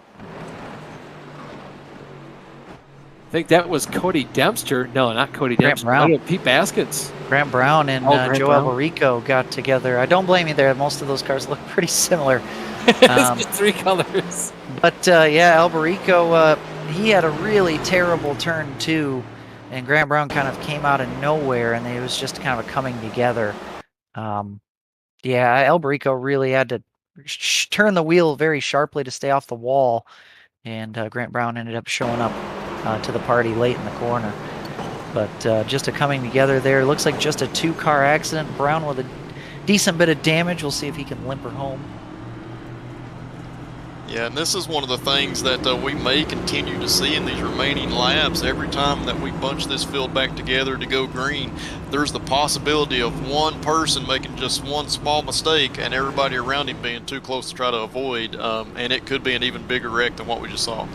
I think that was Cody Dempster. No, not Cody Dempster. Brown. Pete Baskets. Grant Brown and Joe Alberico got together. I don't blame you there. Most of those cars look pretty similar. It's three colors. But yeah, Alberico, he had a really terrible turn too, and Grant Brown kind of came out of nowhere, and it was just kind of a coming together. Yeah, Alberico really had to turn the wheel very sharply to stay off the wall, and Grant Brown ended up showing up to the party late in the corner. But just a coming together there. Looks like just a 2-car accident. Brown with a decent bit of damage. We'll see if he can limp her home. Yeah, and this is one of the things that we may continue to see in these remaining laps. Every time that we bunch this field back together to go green, there's the possibility of one person making just one small mistake and everybody around him being too close to try to avoid, and it could be an even bigger wreck than what we just saw.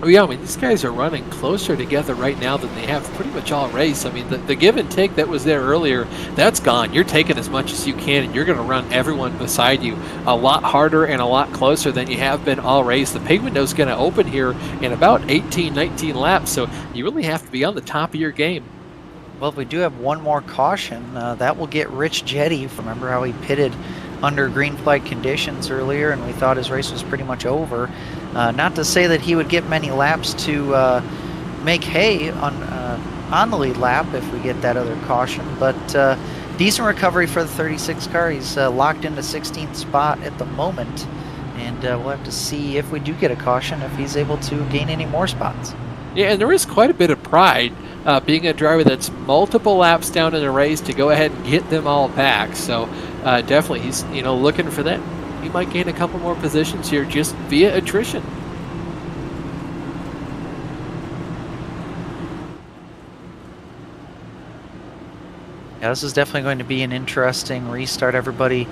Oh yeah, I mean, these guys are running closer together right now than they have pretty much all race. I mean, the give and take that was there earlier, that's gone. You're taking as much as you can, and you're going to run everyone beside you a lot harder and a lot closer than you have been all race. The pay window's going to open here in about 18, 19 laps, so you really have to be on the top of your game. Well, if we do have one more caution, that will get Rich Jetty. Remember how he pitted under green flag conditions earlier, and we thought his race was pretty much over. Not to say that he would get many laps to make hay on the lead lap if we get that other caution, but decent recovery for the 36 car. He's locked into 16th spot at the moment, and we'll have to see if we do get a caution if he's able to gain any more spots. Yeah, and there is quite a bit of pride being a driver that's multiple laps down in a race to go ahead and get them all back. So definitely he's looking for that. He might gain a couple more positions here just via attrition. Yeah, this is definitely going to be an interesting restart. Everybody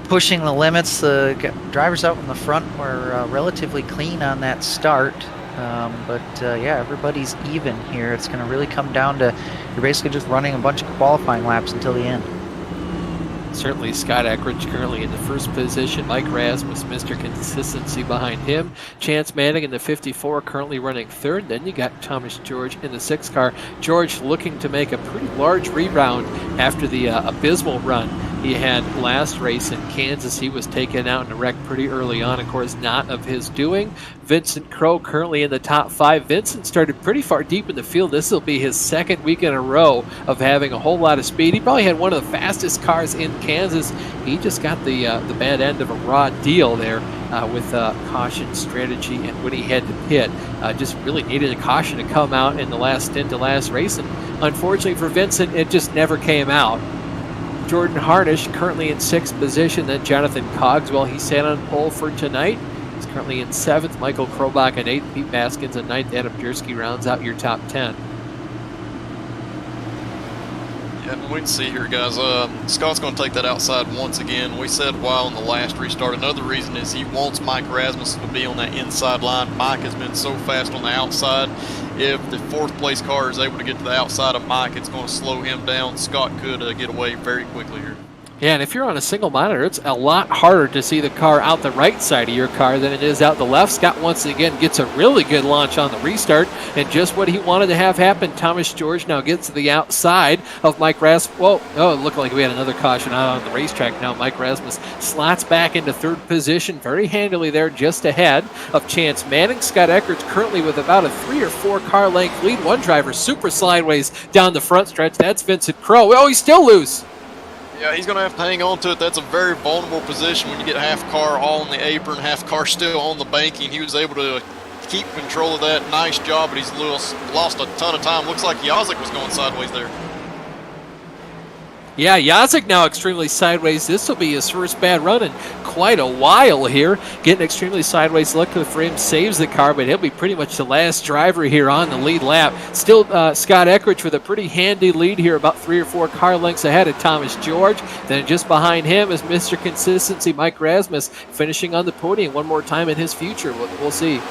pushing the limits. The drivers out in the front were relatively clean on that start. But yeah, everybody's even here. It's going to really come down to you're basically just running a bunch of qualifying laps until the end. Certainly Scott Eckridge currently in the first position. Mike Rasmus, Mr. Consistency behind him. Chance Manning in the 54 currently running third. Then you got Thomas George in the 6 car. George looking to make a pretty large rebound after the abysmal run he had last race in Kansas. He was taken out in a wreck pretty early on, of course, not of his doing. Vincent Crowe currently in the top 5. Vincent started pretty far deep in the field. This will be his second week in a row of having a whole lot of speed. He probably had one of the fastest cars in Kansas. He just got the bad end of a raw deal there with caution strategy, and when he had to pit, just really needed a caution to come out in the last stint of last race. And unfortunately for Vincent, it just never came out. Jordan Harnish currently in 6th position. Then Jonathan Cogswell, he sat on pole for tonight. He's currently in 7th. Michael Krobach in 8th. Pete Baskins in 9th. Adam Jersky rounds out your top 10. Yeah, and we can see here, guys. Scott's going to take that outside once again. We said while in the last restart, another reason is he wants Mike Rasmussen to be on that inside line. Mike has been so fast on the outside. If the 4th place car is able to get to the outside of Mike, it's going to slow him down. Scott could get away very quickly here. Yeah, and if you're on a single monitor, it's a lot harder to see the car out the right side of your car than it is out the left. Scott once again gets a really good launch on the restart, and just what he wanted to have happen. Thomas George now gets to the outside of Mike Rasmus. Whoa, oh, it looked like we had another caution out on the racetrack now. Mike Rasmus slots back into 3rd position very handily there, just ahead of Chance Manning. Scott Eckridge currently with about a 3 or 4 car length lead. One driver super sideways down the front stretch. That's Vincent Crowe. Oh, he's still loose. Yeah, he's going to have to hang on to it. That's a very vulnerable position when you get half car all on the apron, half car still on the banking. He was able to keep control of that. Nice job, but he's lost a ton of time. Looks like Yazik was going sideways there. Yeah, Yazik now extremely sideways. This will be his first bad run in quite a while here. Getting extremely sideways look for him saves the car, but he'll be pretty much the last driver here on the lead lap. Still Scott Eckridge with a pretty handy lead here, about 3 or 4 car lengths ahead of Thomas George. Then just behind him is Mr. Consistency, Mike Rasmus, finishing on the podium one more time in his future. We'll see.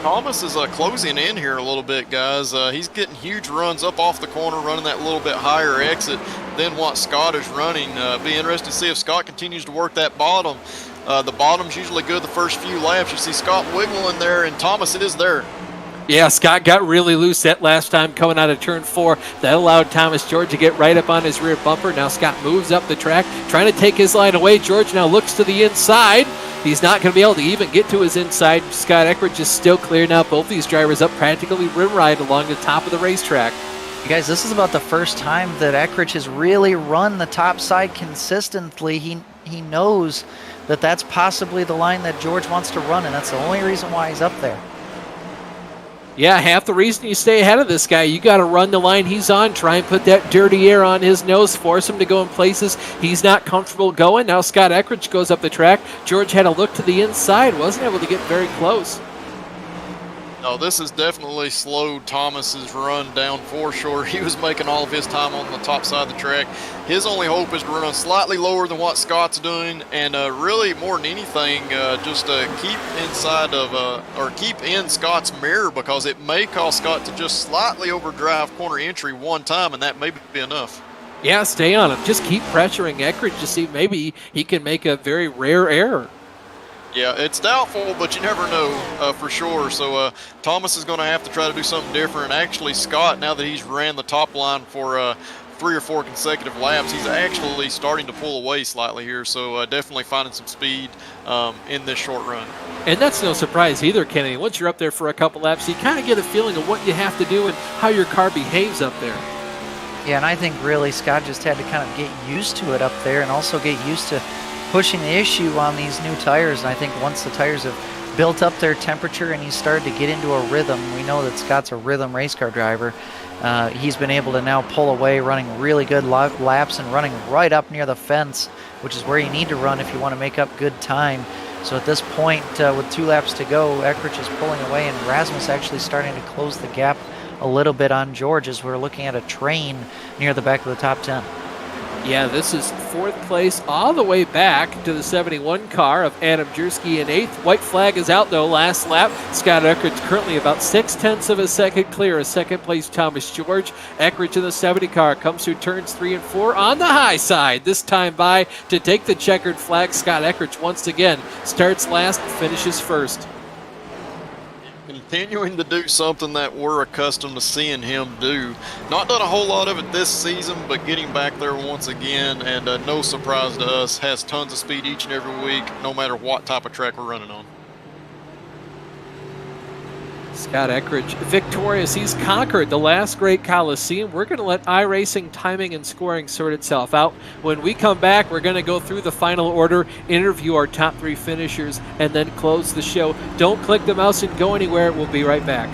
Thomas is closing in here a little bit, guys. He's getting huge runs up off the corner, running that little bit higher exit than what Scott is running. Be interested to see if Scott continues to work that bottom. The bottom's usually good the first few laps. You see Scott wiggling there, and Thomas is there. Yeah, Scott got really loose that last time coming out of turn 4. That allowed Thomas George to get right up on his rear bumper. Now Scott moves up the track, trying to take his line away. George now looks to the inside. He's not going to be able to even get to his inside. Scott Eckridge is still clear now. Both these drivers up practically rim ride along the top of the racetrack. You guys, this is about the first time that Eckridge has really run the top side consistently. He knows that that's possibly the line that George wants to run, and that's the only reason why he's up there. Yeah, half the reason you stay ahead of this guy, you got to run the line he's on, try and put that dirty air on his nose, force him to go in places he's not comfortable going. Now Scott Eckridge goes up the track. George had a look to the inside, wasn't able to get very close. No, this has definitely slowed Thomas's run down for sure. He was making all of his time on the top side of the track. His only hope is to run slightly lower than what Scott's doing, and really more than anything, just keep inside of or keep in Scott's mirror, because it may cause Scott to just slightly overdrive corner entry one time, and that may be enough. Yeah, stay on him. Just keep pressuring Eckridge to see maybe he can make a very rare error. Yeah, it's doubtful, but you never know for sure. So Thomas is going to have to try to do something different. Actually, Scott, now that he's ran the top line for 3 or 4 consecutive laps, he's actually starting to pull away slightly here. So definitely finding some speed in this short run. And that's no surprise either, Kennedy. Once you're up there for a couple laps, you kind of get a feeling of what you have to do and how your car behaves up there. Yeah, and I think really Scott just had to kind of get used to it up there and also get used to pushing the issue on these new tires. And I think once the tires have built up their temperature and he's started to get into a rhythm, we know that Scott's a rhythm race car driver. He's been able to now pull away, running really good laps and running right up near the fence, which is where you need to run if you want to make up good time. So at this point, with 2 laps to go, Eckridge is pulling away, and Rasmus actually starting to close the gap a little bit on George as we're looking at a train near the back of the top 10. Yeah, this is 4th place all the way back to the 71 car of Adam Jersky in 8th. White flag is out, though, last lap. Scott Eckridge currently about 0.6 of a second clear of 2nd place Thomas George. Eckridge in the 70 car comes through turns 3 and 4 on the high side. This time by to take the checkered flag. Scott Eckridge once again starts last, finishes first. Continuing to do something that we're accustomed to seeing him do. Not done a whole lot of it this season, but getting back there once again, and no surprise to us, has tons of speed each and every week, no matter what type of track we're running on. Scott Eckridge victorious. He's conquered the last great Coliseum. We're going to let iRacing timing and scoring sort itself out. When we come back, we're going to go through the final order, interview our top 3 finishers, and then close the show. Don't click the mouse and go anywhere. We'll be right back.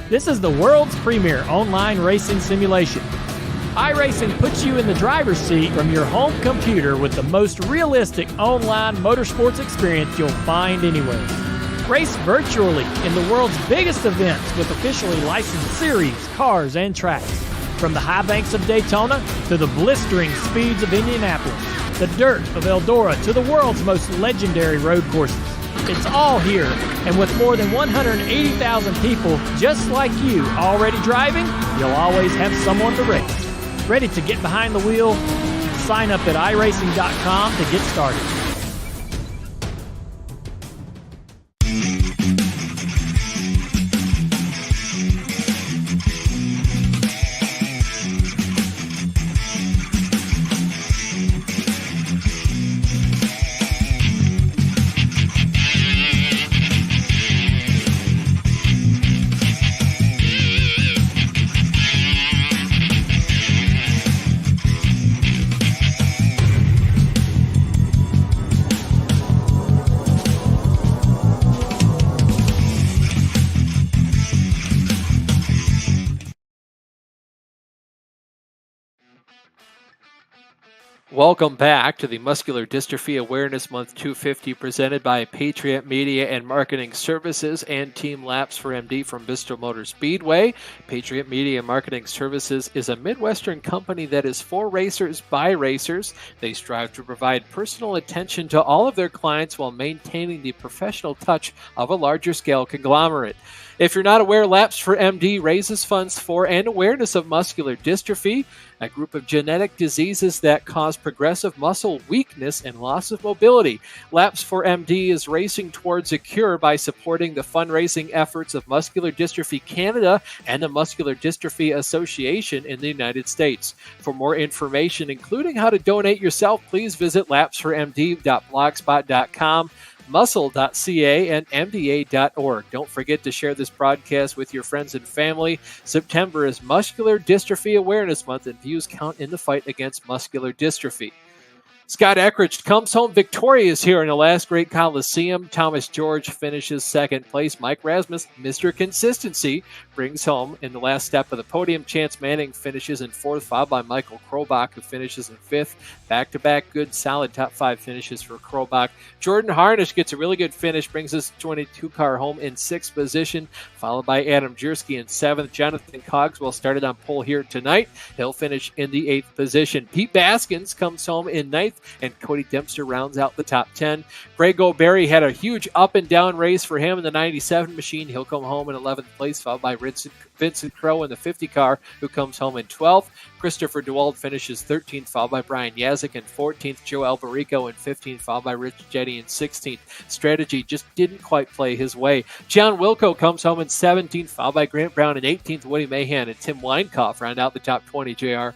This is the world's premier online racing simulation. iRacing puts you in the driver's seat from your home computer with the most realistic online motorsports experience you'll find anywhere. Race virtually in the world's biggest events with officially licensed series, cars, and tracks. From the high banks of Daytona to the blistering speeds of Indianapolis, the dirt of Eldora to the world's most legendary road courses. It's all here, and with more than 180,000 people just like you already driving, you'll always have someone to race. Ready to get behind the wheel? Sign up at iRacing.com to get started. Welcome back to the Muscular Dystrophy Awareness Month 250 presented by Patriot Media and Marketing Services and Team Laps for MD from Bristol Motor Speedway. Patriot Media and Marketing Services is a Midwestern company that is for racers by racers. They strive to provide personal attention to all of their clients while maintaining the professional touch of a larger scale conglomerate. If you're not aware, Laps for MD raises funds for and awareness of muscular dystrophy, a group of genetic diseases that cause progressive muscle weakness and loss of mobility. Laps for MD is racing towards a cure by supporting the fundraising efforts of Muscular Dystrophy Canada and the Muscular Dystrophy Association in the United States. For more information, including how to donate yourself, please visit lapsformd.blogspot.com. muscle.ca and mda.org. Don't forget to share this broadcast with your friends and family. September is Muscular Dystrophy Awareness Month, and views count in the fight against muscular dystrophy. Scott Eckridge comes home victorious here in the last great Coliseum. Thomas George finishes second place. Mike Rasmus, Mr. Consistency, brings home in the last step of the podium. Chance Manning finishes in fourth, followed by Michael Krobach, who finishes in fifth. Back-to-back good, solid top 5 finishes for Krobach. Jordan Harnish gets a really good finish, brings his 22 car home in sixth position, followed by Adam Jersky in seventh. Jonathan Cogswell started on pole here tonight. He'll finish in the eighth position. Pete Baskins comes home in ninth, and Cody Dempster rounds out the top 10. Greg O'Berry had a huge up and down race for him in the 97 machine. He'll come home in 11th place, followed by Vincent Crowe in the 50 car, who comes home in 12th. Christopher DeWald finishes 13th, followed by Brian Yazik in 14th. Joe Alberico in 15th, followed by Rich Jetty in 16th. Strategy just didn't quite play his way. John Wilco comes home in 17th, followed by Grant Brown in 18th. Woody Mahan and Tim Weinkoff round out the top 20, JR.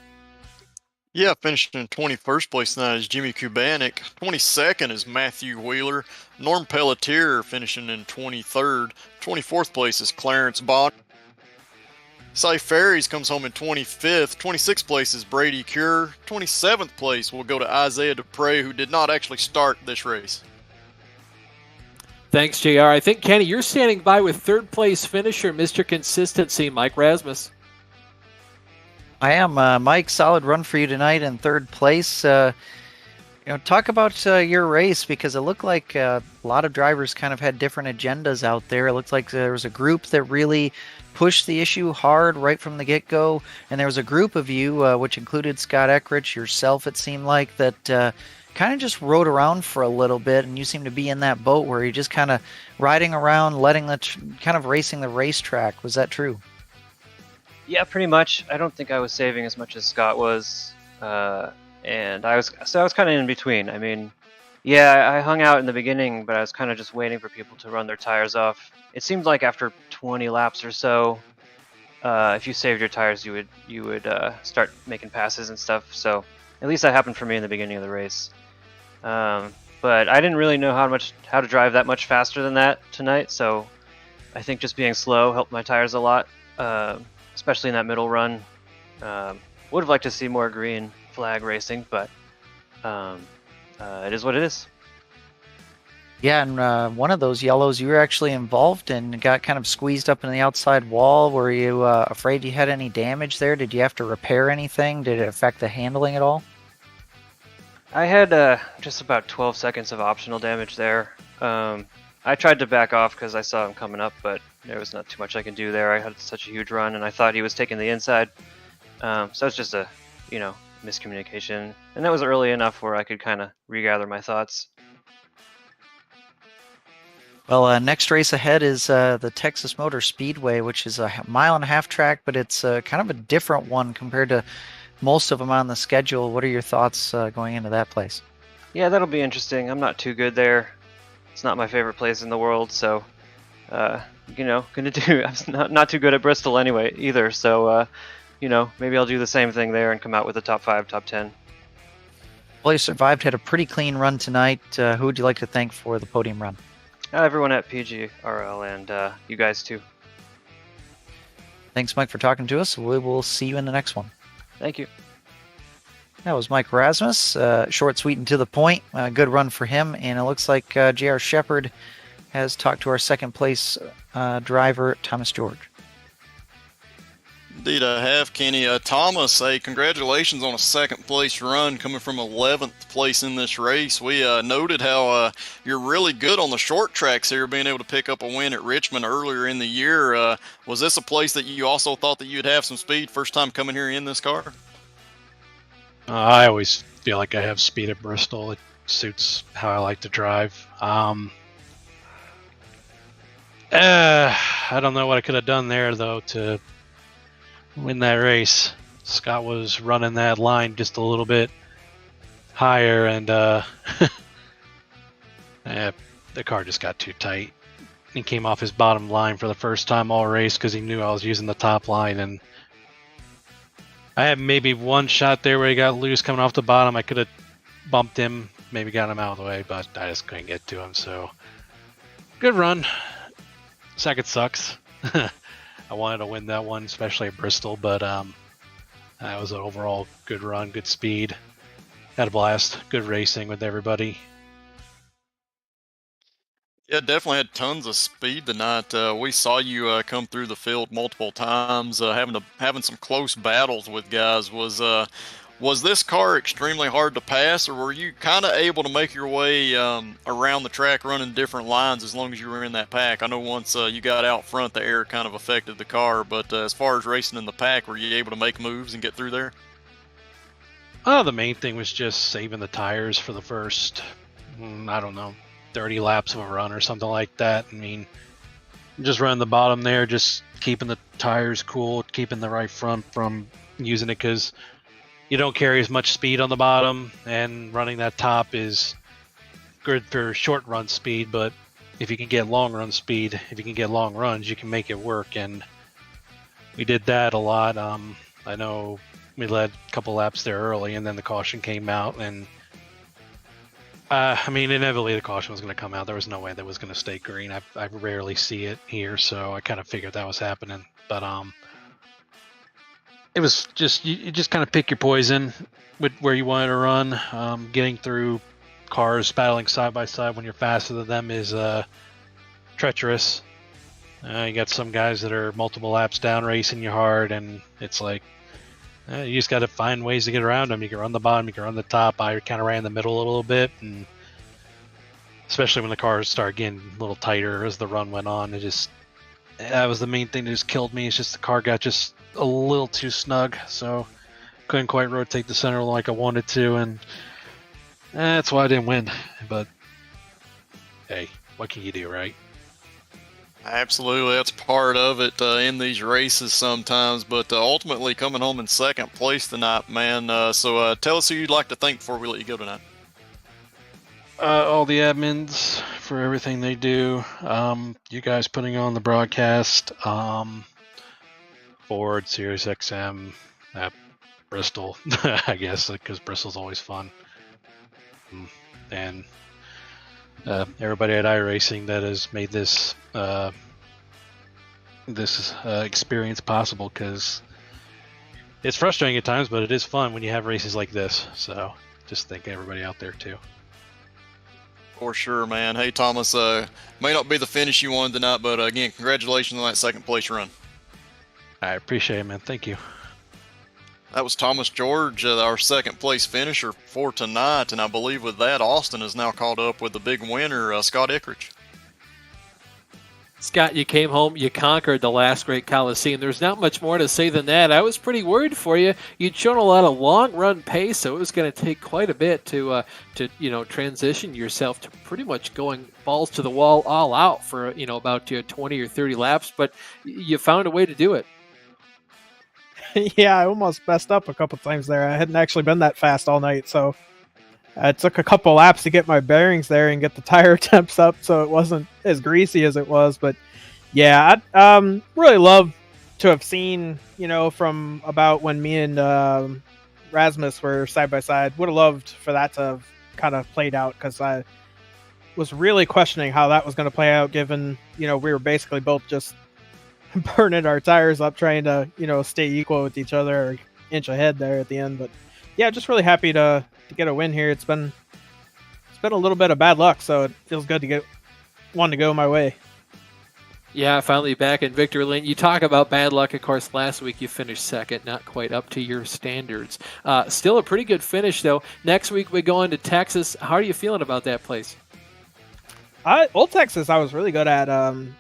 Yeah, finishing in 21st place tonight is Jimmy Kubanik. 22nd is Matthew Wheeler. Norm Pelletier finishing in 23rd. 24th place is Clarence Bond. Cy Ferries comes home in 25th. 26th place is Brady Cure. 27th place will go to Isaiah Dupre, who did not actually start this race. Thanks, JR. I think, Kenny, you're standing by with third place finisher, Mr. Consistency, Mike Rasmus. I am, Mike. Solid run for you tonight in third place. Talk about your race, because it looked like a lot of drivers kind of had different agendas out there. It looked like there was a group that really pushed the issue hard right from the get-go, and there was a group of you, which included Scott Eckridge, yourself, it seemed like, that kind of just rode around for a little bit, and you seem to be in that boat where you're just kind of riding around, letting kind of racing the racetrack. Was that true? Yeah, pretty much. I don't think I was saving as much as Scott was, and I was kind of in between. I mean, yeah, I hung out in the beginning, but I was kind of just waiting for people to run their tires off. It seemed like after 20 laps or so, if you saved your tires, you would start making passes and stuff. So at least that happened for me in the beginning of the race. But I didn't really know how to drive that much faster than that tonight. So I think just being slow helped my tires a lot. Especially in that middle run. Would have liked to see more green flag racing, but it is what it is. Yeah, and one of those yellows you were actually involved in got kind of squeezed up in the outside wall. Were you afraid you had any damage there? Did you have to repair anything? Did it affect the handling at all? I had just about 12 seconds of optional damage there. I tried to back off because I saw him coming up, but there was not too much I can do there. I had such a huge run, and I thought he was taking the inside. So it's just a, miscommunication. And that was early enough where I could kind of regather my thoughts. Well, next race ahead is the Texas Motor Speedway, which is a 1.5 mile track, but it's kind of a different one compared to most of them on the schedule. What are your thoughts going into that place? Yeah, that'll be interesting. I'm not too good there. It's not my favorite place in the world, so gonna do. I'm not too good at Bristol anyway either. So maybe I'll do the same thing there and come out with a top 5, top 10. Well, you survived, had a pretty clean run tonight. Who would you like to thank for the podium run? Everyone at PGRL and you guys too. Thanks, Mike, for talking to us. We will see you in the next one. Thank you. That was Mike Rasmus. Short, sweet, and to the point. Good run for him. And it looks like J.R. Shepard has talked to our second place driver, Thomas George. Indeed, I have, Kenny. Thomas, congratulations on a second place run coming from 11th place in this race. We noted how you're really good on the short tracks here, being able to pick up a win at Richmond earlier in the year. Was this a place that you also thought that you'd have some speed first time coming here in this car? I always feel like I have speed at Bristol. It suits how I like to drive. I don't know what I could have done there, though, to win that race. Scott was running that line just a little bit higher, and the car just got too tight. He came off his bottom line for the first time all race because he knew I was using the top line, and I had maybe one shot there where he got loose coming off the bottom. I could have bumped him, maybe got him out of the way, but I just couldn't get to him. So, good run. Second sucks. I wanted to win that one, especially at Bristol, but that was an overall good run, good speed. had a blast. Good racing with everybody. Yeah, definitely had tons of speed tonight. We saw you come through the field multiple times, having some close battles with guys. Was this car extremely hard to pass, or were you kind of able to make your way around the track running different lines as long as you were in that pack? I know once you got out front, the air kind of affected the car, but as far as racing in the pack, were you able to make moves and get through there? The main thing was just saving the tires for the first, I don't know, 30 laps of a run or something like that. I mean, just running the bottom there, just keeping the tires cool, keeping the right front from using it, because you don't carry as much speed on the bottom, and running that top is good for short run speed, but if you can get long run speed, if you can get long runs, you can make it work, and we did that a lot. I know we led a couple laps there early, and then the caution came out, and I mean, inevitably the caution was going to come out. There was no way that was going to stay green. I rarely see it here, so I kind of figured that was happening. But it was just you just kind of pick your poison with where you wanted to run. Getting through cars battling side by side when you're faster than them is treacherous. You got some guys that are multiple laps down racing you hard, and it's like you just got to find ways to get around them. You can run the bottom, you can run the top. I kind of ran the middle a little bit, and especially when the cars start getting a little tighter as the run went on, that was the main thing that just killed me. It's just the car got just a little too snug, so couldn't quite rotate the center like I wanted to, and that's why I didn't win. But hey, what can you do, right? Absolutely, that's part of it in these races sometimes, but ultimately coming home in second place tonight, man. So tell us who you'd like to thank before we let you go tonight. All the admins for everything they do. You guys putting on the broadcast. Ford, Sirius XM, Bristol, I guess, because Bristol's always fun. And everybody at iRacing that has made this experience possible, because it's frustrating at times, but it is fun when you have races like this. So just thank everybody out there too. For sure, man. Hey, Thomas, may not be the finish you wanted tonight, but again, congratulations on that second place run. I appreciate it, man. Thank you. That was Thomas George, our second place finisher for tonight, and I believe with that, Austin is now caught up with the big winner, Scott Ickrich. Scott, you came home, you conquered the last great Coliseum. There's not much more to say than that. I was pretty worried for you. You'd shown a lot of long-run pace, so it was going to take quite a bit to transition yourself to pretty much going balls to the wall all out for about 20 or 30 laps, but you found a way to do it. Yeah, I almost messed up a couple times there. I hadn't actually been that fast all night, so it took a couple laps to get my bearings there and get the tire temps up so it wasn't as greasy as it was. But yeah, I'd really love to have seen, from about when me and Rasmus were side by side. Would have loved for that to have kind of played out, because I was really questioning how that was going to play out, given, we were basically both just burning our tires up trying to, stay equal with each other, or inch ahead there at the end. But yeah, just really happy to get a win here. It's been a little bit of bad luck, so it feels good to get one to go my way. Yeah, finally back in victory lane. You talk about bad luck. Of course, last week you finished second, not quite up to your standards. Still a pretty good finish, though. Next week we go into Texas. How are you feeling about that place? Old Texas I was really good at.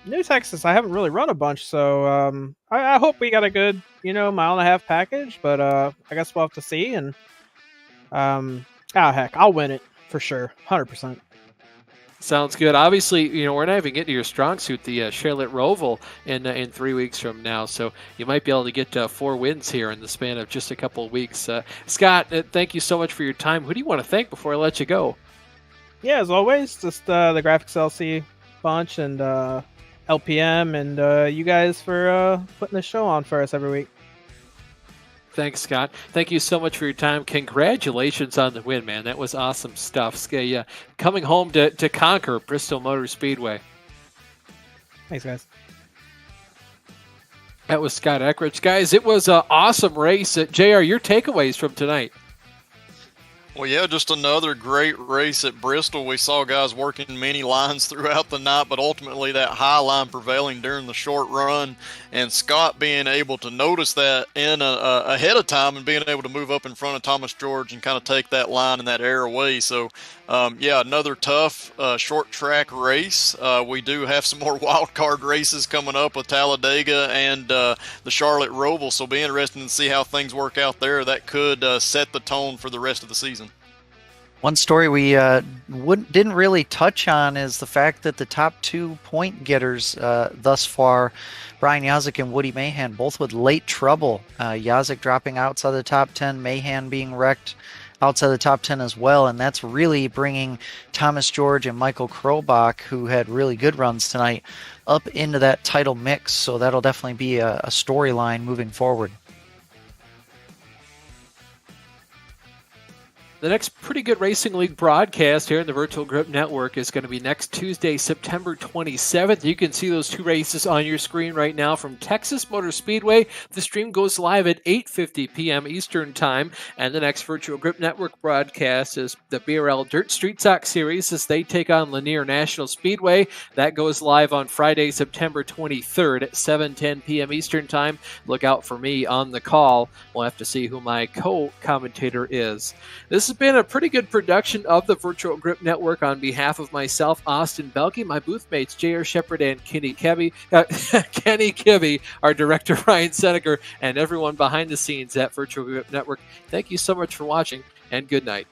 New Texas I haven't really run a bunch, so I hope we got a good, mile and a half package, but I guess we'll have to see. And heck, I'll win it for sure, 100%. Sounds good. Obviously, we're not even getting to your strong suit, the Charlotte Roval, in 3 weeks from now. So you might be able to get 4 wins here in the span of just a couple of weeks. Scott, thank you so much for your time. Who do you want to thank before I let you go? Yeah, as always, just the Graphics LC bunch and LPM and you guys for putting this show on for us every week. Thanks, Scott. Thank you so much for your time. Congratulations on the win, man. That was awesome stuff. Coming home to conquer Bristol Motor Speedway. Thanks, guys. That was Scott Ickrich. Guys, it was an awesome race. JR, your takeaways from tonight? Well, yeah, just another great race at Bristol. We saw guys working many lines throughout the night, but ultimately that high line prevailing during the short run, and Scott being able to notice that in ahead of time and being able to move up in front of Thomas George and kind of take that line and that air away. So, yeah, another tough short track race. We do have some more wild card races coming up with Talladega and the Charlotte Roval, so be interesting to see how things work out there. That could set the tone for the rest of the season. One story we didn't really touch on is the fact that the top 2 point getters thus far, Brian Yazik and Woody Mahan, both with late trouble. Yazik dropping outside the top 10, Mahan being wrecked outside the top 10 as well, and that's really bringing Thomas George and Michael Krobach, who had really good runs tonight, up into that title mix. So that'll definitely be a storyline moving forward. The next Pretty Good Racing League broadcast here in the Virtual Grip Network is going to be next Tuesday, September 27th. You can see those 2 races on your screen right now from Texas Motor Speedway. The stream goes live at 8:50 p.m. Eastern Time. And the next Virtual Grip Network broadcast is the BRL Dirt Street Stock Series as they take on Lanier National Speedway. That goes live on Friday, September 23rd at 7:10 p.m. Eastern Time. Look out for me on the call. We'll have to see who my co-commentator is. This has been a pretty good production of the Virtual Grip Network. On behalf of myself, Austin Belke, my booth mates J.R. Shepard and Kenny Kibbe, our director Ryan Seneker, and everyone behind the scenes at Virtual Grip Network, thank you so much for watching, and good night.